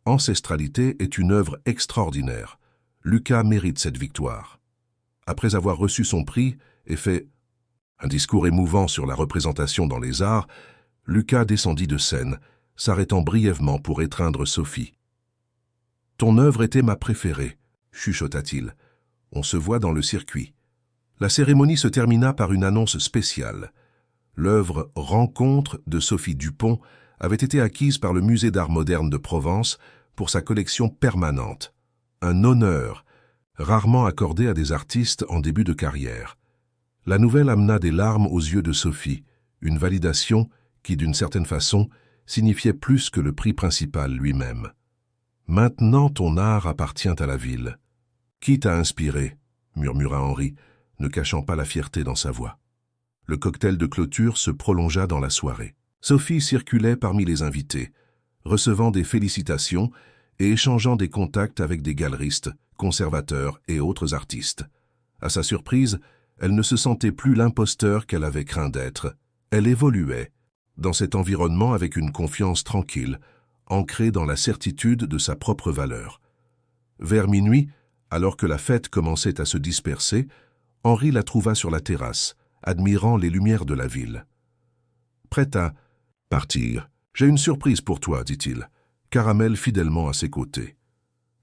Ancestralité est une œuvre extraordinaire. Lucas mérite cette victoire. » Après avoir reçu son prix et fait un discours émouvant sur la représentation dans les arts, Lucas descendit de scène, s'arrêtant brièvement pour étreindre Sophie. « Ton œuvre était ma préférée, » chuchota-t-il. « On se voit dans le circuit. » La cérémonie se termina par une annonce spéciale. L'œuvre « Rencontre » de Sophie Dupont avait été acquise par le Musée d'art moderne de Provence pour sa collection permanente. Un honneur, rarement accordé à des artistes en début de carrière. La nouvelle amena des larmes aux yeux de Sophie, une validation qui, d'une certaine façon, signifiait plus que le prix principal lui-même. « Maintenant ton art appartient à la ville. »« Qui t'a inspiré ?» murmura Henri, ne cachant pas la fierté dans sa voix. Le cocktail de clôture se prolongea dans la soirée. Sophie circulait parmi les invités, recevant des félicitations et échangeant des contacts avec des galeristes, conservateurs et autres artistes. À sa surprise, elle ne se sentait plus l'imposteur qu'elle avait craint d'être. Elle évoluait dans cet environnement avec une confiance tranquille, ancrée dans la certitude de sa propre valeur. Vers minuit, alors que la fête commençait à se disperser, Henri la trouva sur la terrasse, admirant les lumières de la ville. « Prête à partir. J'ai une surprise pour toi, dit-il, Caramel fidèlement à ses côtés.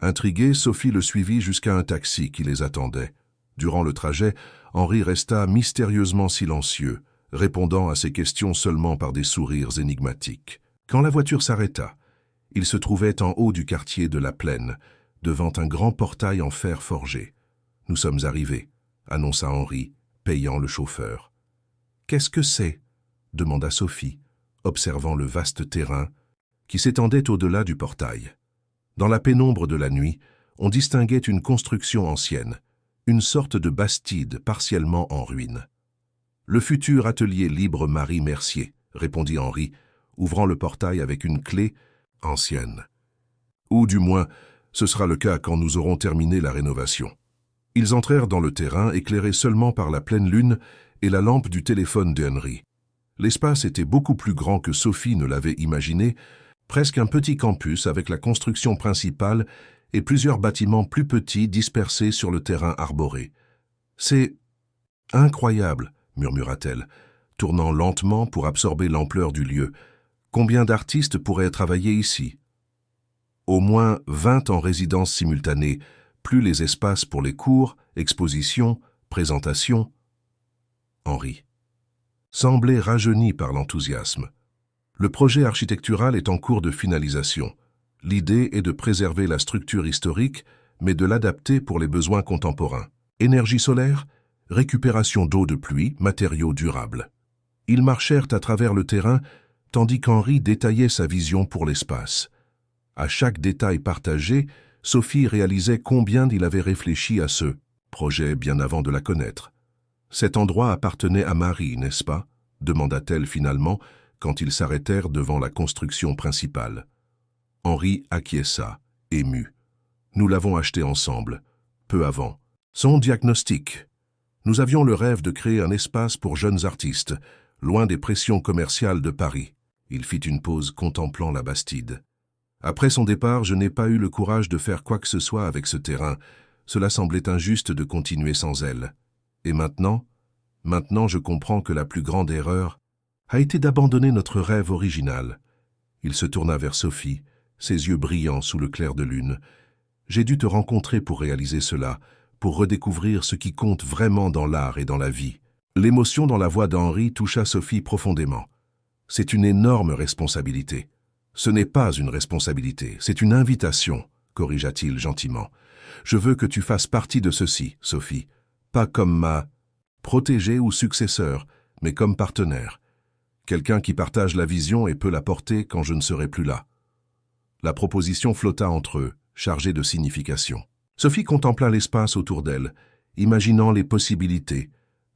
Intriguée, Sophie le suivit jusqu'à un taxi qui les attendait. Durant le trajet, Henri resta mystérieusement silencieux, répondant à ses questions seulement par des sourires énigmatiques. Quand la voiture s'arrêta, il se trouvait en haut du quartier de la Plaine, devant un grand portail en fer forgé. « Nous sommes arrivés », annonça Henri, payant le chauffeur. « Qu'est-ce que c'est ?» demanda Sophie, observant le vaste terrain qui s'étendait au-delà du portail. Dans la pénombre de la nuit, on distinguait une construction ancienne, une sorte de bastide partiellement en ruine. « Le futur atelier libre Marie Mercier », répondit Henri, ouvrant le portail avec une clé ancienne. « Ou du moins, ce sera le cas quand nous aurons terminé la rénovation. » Ils entrèrent dans le terrain, éclairés seulement par la pleine lune et la lampe du téléphone d'Henri. L'espace était beaucoup plus grand que Sophie ne l'avait imaginé, presque un petit campus avec la construction principale et plusieurs bâtiments plus petits dispersés sur le terrain arboré. « C'est incroyable », murmura-t-elle, tournant lentement pour absorber l'ampleur du lieu. « Combien d'artistes pourraient travailler ici ?»« Au moins 20 en résidence simultanée, plus les espaces pour les cours, expositions, présentations. » Henri semblait rajeuni par l'enthousiasme. Le projet architectural est en cours de finalisation. L'idée est de préserver la structure historique, mais de l'adapter pour les besoins contemporains. Énergie solaire, récupération d'eau de pluie, matériaux durables. Ils marchèrent à travers le terrain, tandis qu'Henri détaillait sa vision pour l'espace. À chaque détail partagé, Sophie réalisait combien il avait réfléchi à ce projet bien avant de la connaître. « Cet endroit appartenait à Marie, n'est-ce pas ?» demanda-t-elle finalement, quand ils s'arrêtèrent devant la construction principale. Henri acquiesça, ému. « Nous l'avons acheté ensemble, peu avant. Son diagnostic. Nous avions le rêve de créer un espace pour jeunes artistes, loin des pressions commerciales de Paris. » Il fit une pause contemplant la Bastide. « Après son départ, je n'ai pas eu le courage de faire quoi que ce soit avec ce terrain. Cela semblait injuste de continuer sans elle. Et maintenant je comprends que la plus grande erreur a été d'abandonner notre rêve original. » Il se tourna vers Sophie, ses yeux brillants sous le clair de lune. « J'ai dû te rencontrer pour réaliser cela, pour redécouvrir ce qui compte vraiment dans l'art et dans la vie. » L'émotion dans la voix d'Henri toucha Sophie profondément. « C'est une énorme responsabilité. »« Ce n'est pas une responsabilité, c'est une invitation, » corrigea-t-il gentiment. « Je veux que tu fasses partie de ceci, Sophie. Pas comme ma protégée ou successeur, mais comme partenaire. Quelqu'un qui partage la vision et peut la porter quand je ne serai plus là. La proposition flotta entre eux, chargée de signification. Sophie contempla l'espace autour d'elle, imaginant les possibilités,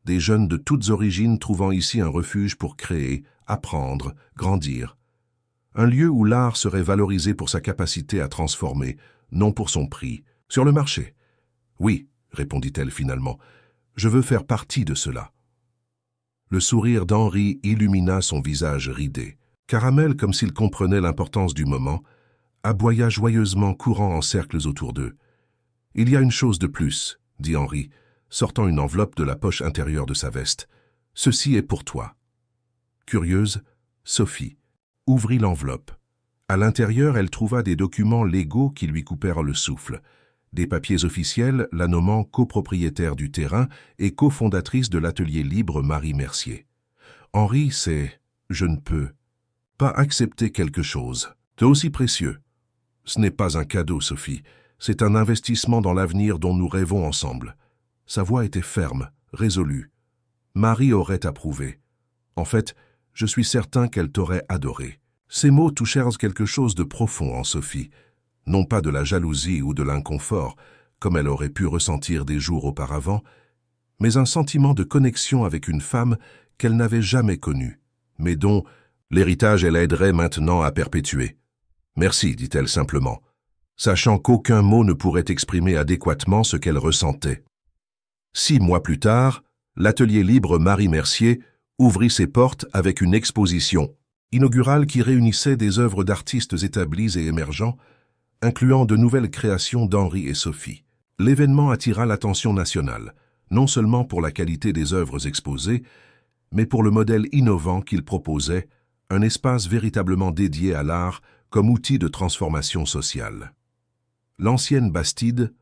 des jeunes de toutes origines trouvant ici un refuge pour créer, apprendre, grandir. Un lieu où l'art serait valorisé pour sa capacité à transformer, non pour son prix, sur le marché. Oui, répondit-elle finalement, je veux faire partie de cela. Le sourire d'Henri illumina son visage ridé. Caramel, comme s'il comprenait l'importance du moment, aboya joyeusement courant en cercles autour d'eux. « Il y a une chose de plus, » dit Henri, sortant une enveloppe de la poche intérieure de sa veste. « Ceci est pour toi. » Curieuse, Sophie ouvrit l'enveloppe. À l'intérieur, elle trouva des documents légaux qui lui coupèrent le souffle. Des papiers officiels la nommant copropriétaire du terrain et cofondatrice de l'atelier libre Marie Mercier. Henri, c'est « je ne peux pas accepter quelque chose de aussi précieux. Ce n'est pas un cadeau, Sophie, c'est un investissement dans l'avenir dont nous rêvons ensemble. » Sa voix était ferme, résolue. Marie aurait approuvé. En fait, je suis certain qu'elle t'aurait adoré. Ces mots touchèrent quelque chose de profond en Sophie, non pas de la jalousie ou de l'inconfort, comme elle aurait pu ressentir des jours auparavant, mais un sentiment de connexion avec une femme qu'elle n'avait jamais connue, mais dont l'héritage elle aiderait maintenant à perpétuer. « Merci, dit-elle simplement, sachant qu'aucun mot ne pourrait exprimer adéquatement ce qu'elle ressentait. 6 mois plus tard, l'atelier libre Marie Mercier ouvrit ses portes avec une exposition inaugurale qui réunissait des œuvres d'artistes établis et émergents, incluant de nouvelles créations d'Henri et Sophie. L'événement attira l'attention nationale, non seulement pour la qualité des œuvres exposées, mais pour le modèle innovant qu'il proposait, un espace véritablement dédié à l'art comme outil de transformation sociale. L'ancienne Bastide,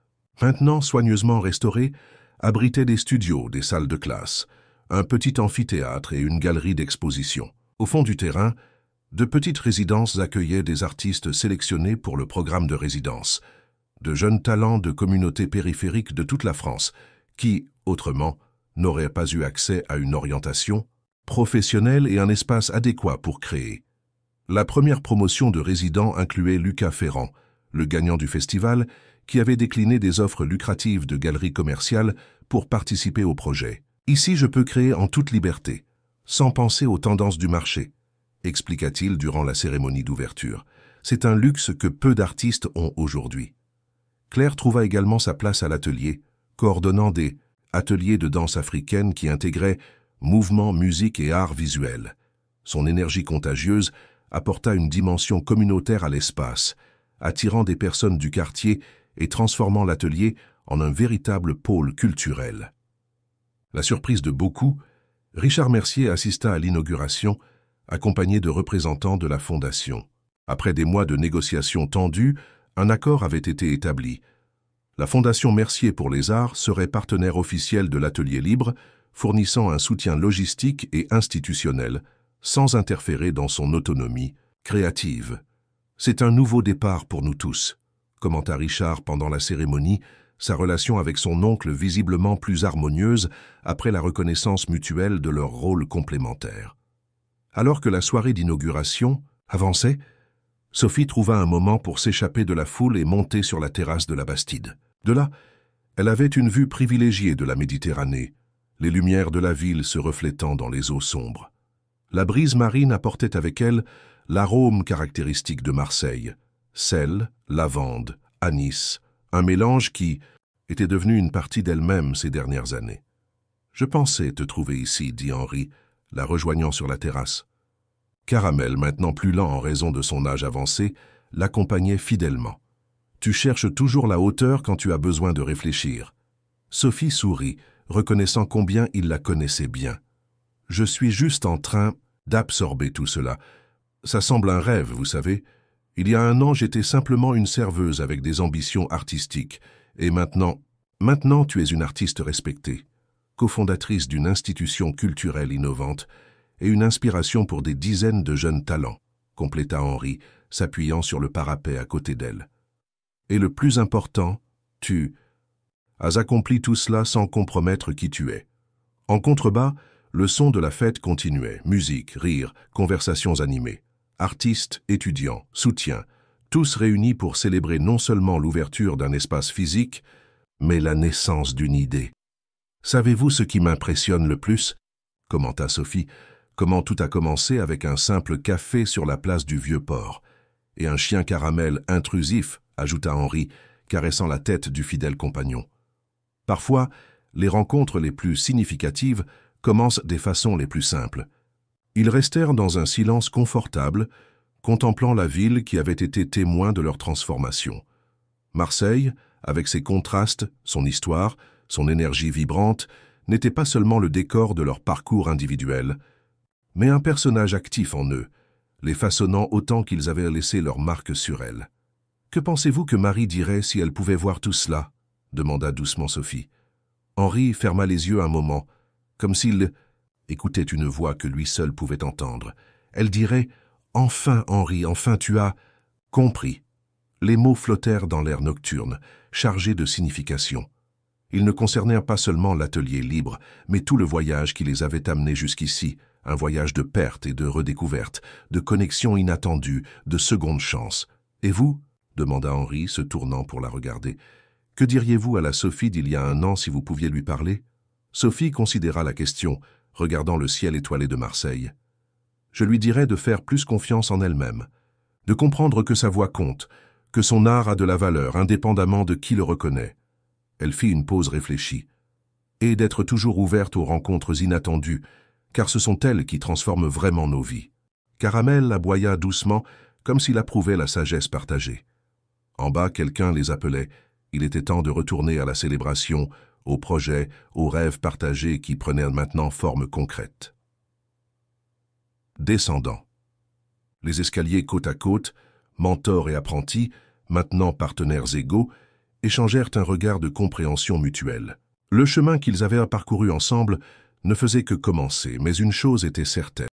maintenant soigneusement restaurée, abritait des studios, des salles de classe, un petit amphithéâtre et une galerie d'exposition. Au fond du terrain, de petites résidences accueillaient des artistes sélectionnés pour le programme de résidence, de jeunes talents de communautés périphériques de toute la France, qui, autrement, n'auraient pas eu accès à une orientation professionnelle et un espace adéquat pour créer. La première promotion de résidents incluait Lucas Ferrand, le gagnant du festival, qui avait décliné des offres lucratives de galeries commerciales pour participer au projet. « Ici, je peux créer en toute liberté, sans penser aux tendances du marché », expliqua-t-il durant la cérémonie d'ouverture. « C'est un luxe que peu d'artistes ont aujourd'hui. » Claire trouva également sa place à l'atelier, coordonnant des ateliers de danse africaine qui intégraient mouvement, musique et art visuel. Son énergie contagieuse apporta une dimension communautaire à l'espace, attirant des personnes du quartier et transformant l'atelier en un véritable pôle culturel. La surprise de beaucoup, Richard Mercier assista à l'inauguration, accompagné de représentants de la Fondation. Après des mois de négociations tendues, un accord avait été établi. La Fondation Mercier pour les Arts serait partenaire officiel de l'Atelier Libre, fournissant un soutien logistique et institutionnel, sans interférer dans son autonomie créative. « C'est un nouveau départ pour nous tous », commenta Richard pendant la cérémonie, sa relation avec son oncle visiblement plus harmonieuse après la reconnaissance mutuelle de leurs rôles complémentaires. Alors que la soirée d'inauguration avançait, Sophie trouva un moment pour s'échapper de la foule et monter sur la terrasse de la Bastide. De là, elle avait une vue privilégiée de la Méditerranée, les lumières de la ville se reflétant dans les eaux sombres. La brise marine apportait avec elle l'arôme caractéristique de Marseille, sel, lavande, anis, un mélange qui était devenu une partie d'elle-même ces dernières années. « Je pensais te trouver ici, » dit Henri, la rejoignant sur la terrasse. Caramel, maintenant plus lent en raison de son âge avancé, l'accompagnait fidèlement. « Tu cherches toujours la hauteur quand tu as besoin de réfléchir. » Sophie sourit, reconnaissant combien il la connaissait bien. « Je suis juste en train d'absorber tout cela. Ça semble un rêve, vous savez. Il y a 1 an, j'étais simplement une serveuse avec des ambitions artistiques. Et maintenant tu es une artiste respectée, cofondatrice d'une institution culturelle innovante et une inspiration pour des dizaines de jeunes talents, compléta Henri, s'appuyant sur le parapet à côté d'elle. Et le plus important, tu as accompli tout cela sans compromettre qui tu es. En contrebas, le son de la fête continuait, musique, rire, conversations animées. Artistes, étudiants, soutiens, tous réunis pour célébrer non seulement l'ouverture d'un espace physique, mais la naissance d'une idée. « Savez-vous ce qui m'impressionne le plus ?» commenta Sophie. « Comment tout a commencé avec un simple café sur la place du Vieux-Port. Et un chien caramel intrusif, ajouta Henri, caressant la tête du fidèle compagnon. Parfois, les rencontres les plus significatives commencent des façons les plus simples. Ils restèrent dans un silence confortable, contemplant la ville qui avait été témoin de leur transformation. Marseille, avec ses contrastes, son histoire, son énergie vibrante, n'était pas seulement le décor de leur parcours individuel, mais un personnage actif en eux, les façonnant autant qu'ils avaient laissé leur marque sur elle. « Que pensez-vous que Marie dirait si elle pouvait voir tout cela ?» demanda doucement Sophie. Henri ferma les yeux un moment, comme s'il écoutait une voix que lui seul pouvait entendre. Elle dirait « Enfin, Henri, enfin tu as compris ». Les mots flottèrent dans l'air nocturne, chargés de signification. Ils ne concernèrent pas seulement l'atelier libre, mais tout le voyage qui les avait amenés jusqu'ici, un voyage de perte et de redécouverte, de connexion inattendue, de seconde chance. « Et vous ?» demanda Henri, se tournant pour la regarder. « Que diriez-vous à la Sophie d'il y a 1 an si vous pouviez lui parler ?» Sophie considéra la question, regardant le ciel étoilé de Marseille. « Je lui dirais de faire plus confiance en elle-même, de comprendre que sa voix compte, que son art a de la valeur, indépendamment de qui le reconnaît. » Elle fit une pause réfléchie. « Et d'être toujours ouverte aux rencontres inattendues, car ce sont elles qui transforment vraiment nos vies. » Caramel aboya doucement, comme s'il approuvait la sagesse partagée. En bas, quelqu'un les appelait. Il était temps de retourner à la célébration, aux projets, aux rêves partagés qui prenaient maintenant forme concrète. Descendant. Les escaliers côte à côte, mentors et apprentis, maintenant partenaires égaux, échangèrent un regard de compréhension mutuelle. Le chemin qu'ils avaient parcouru ensemble ne faisait que commencer, mais une chose était certaine.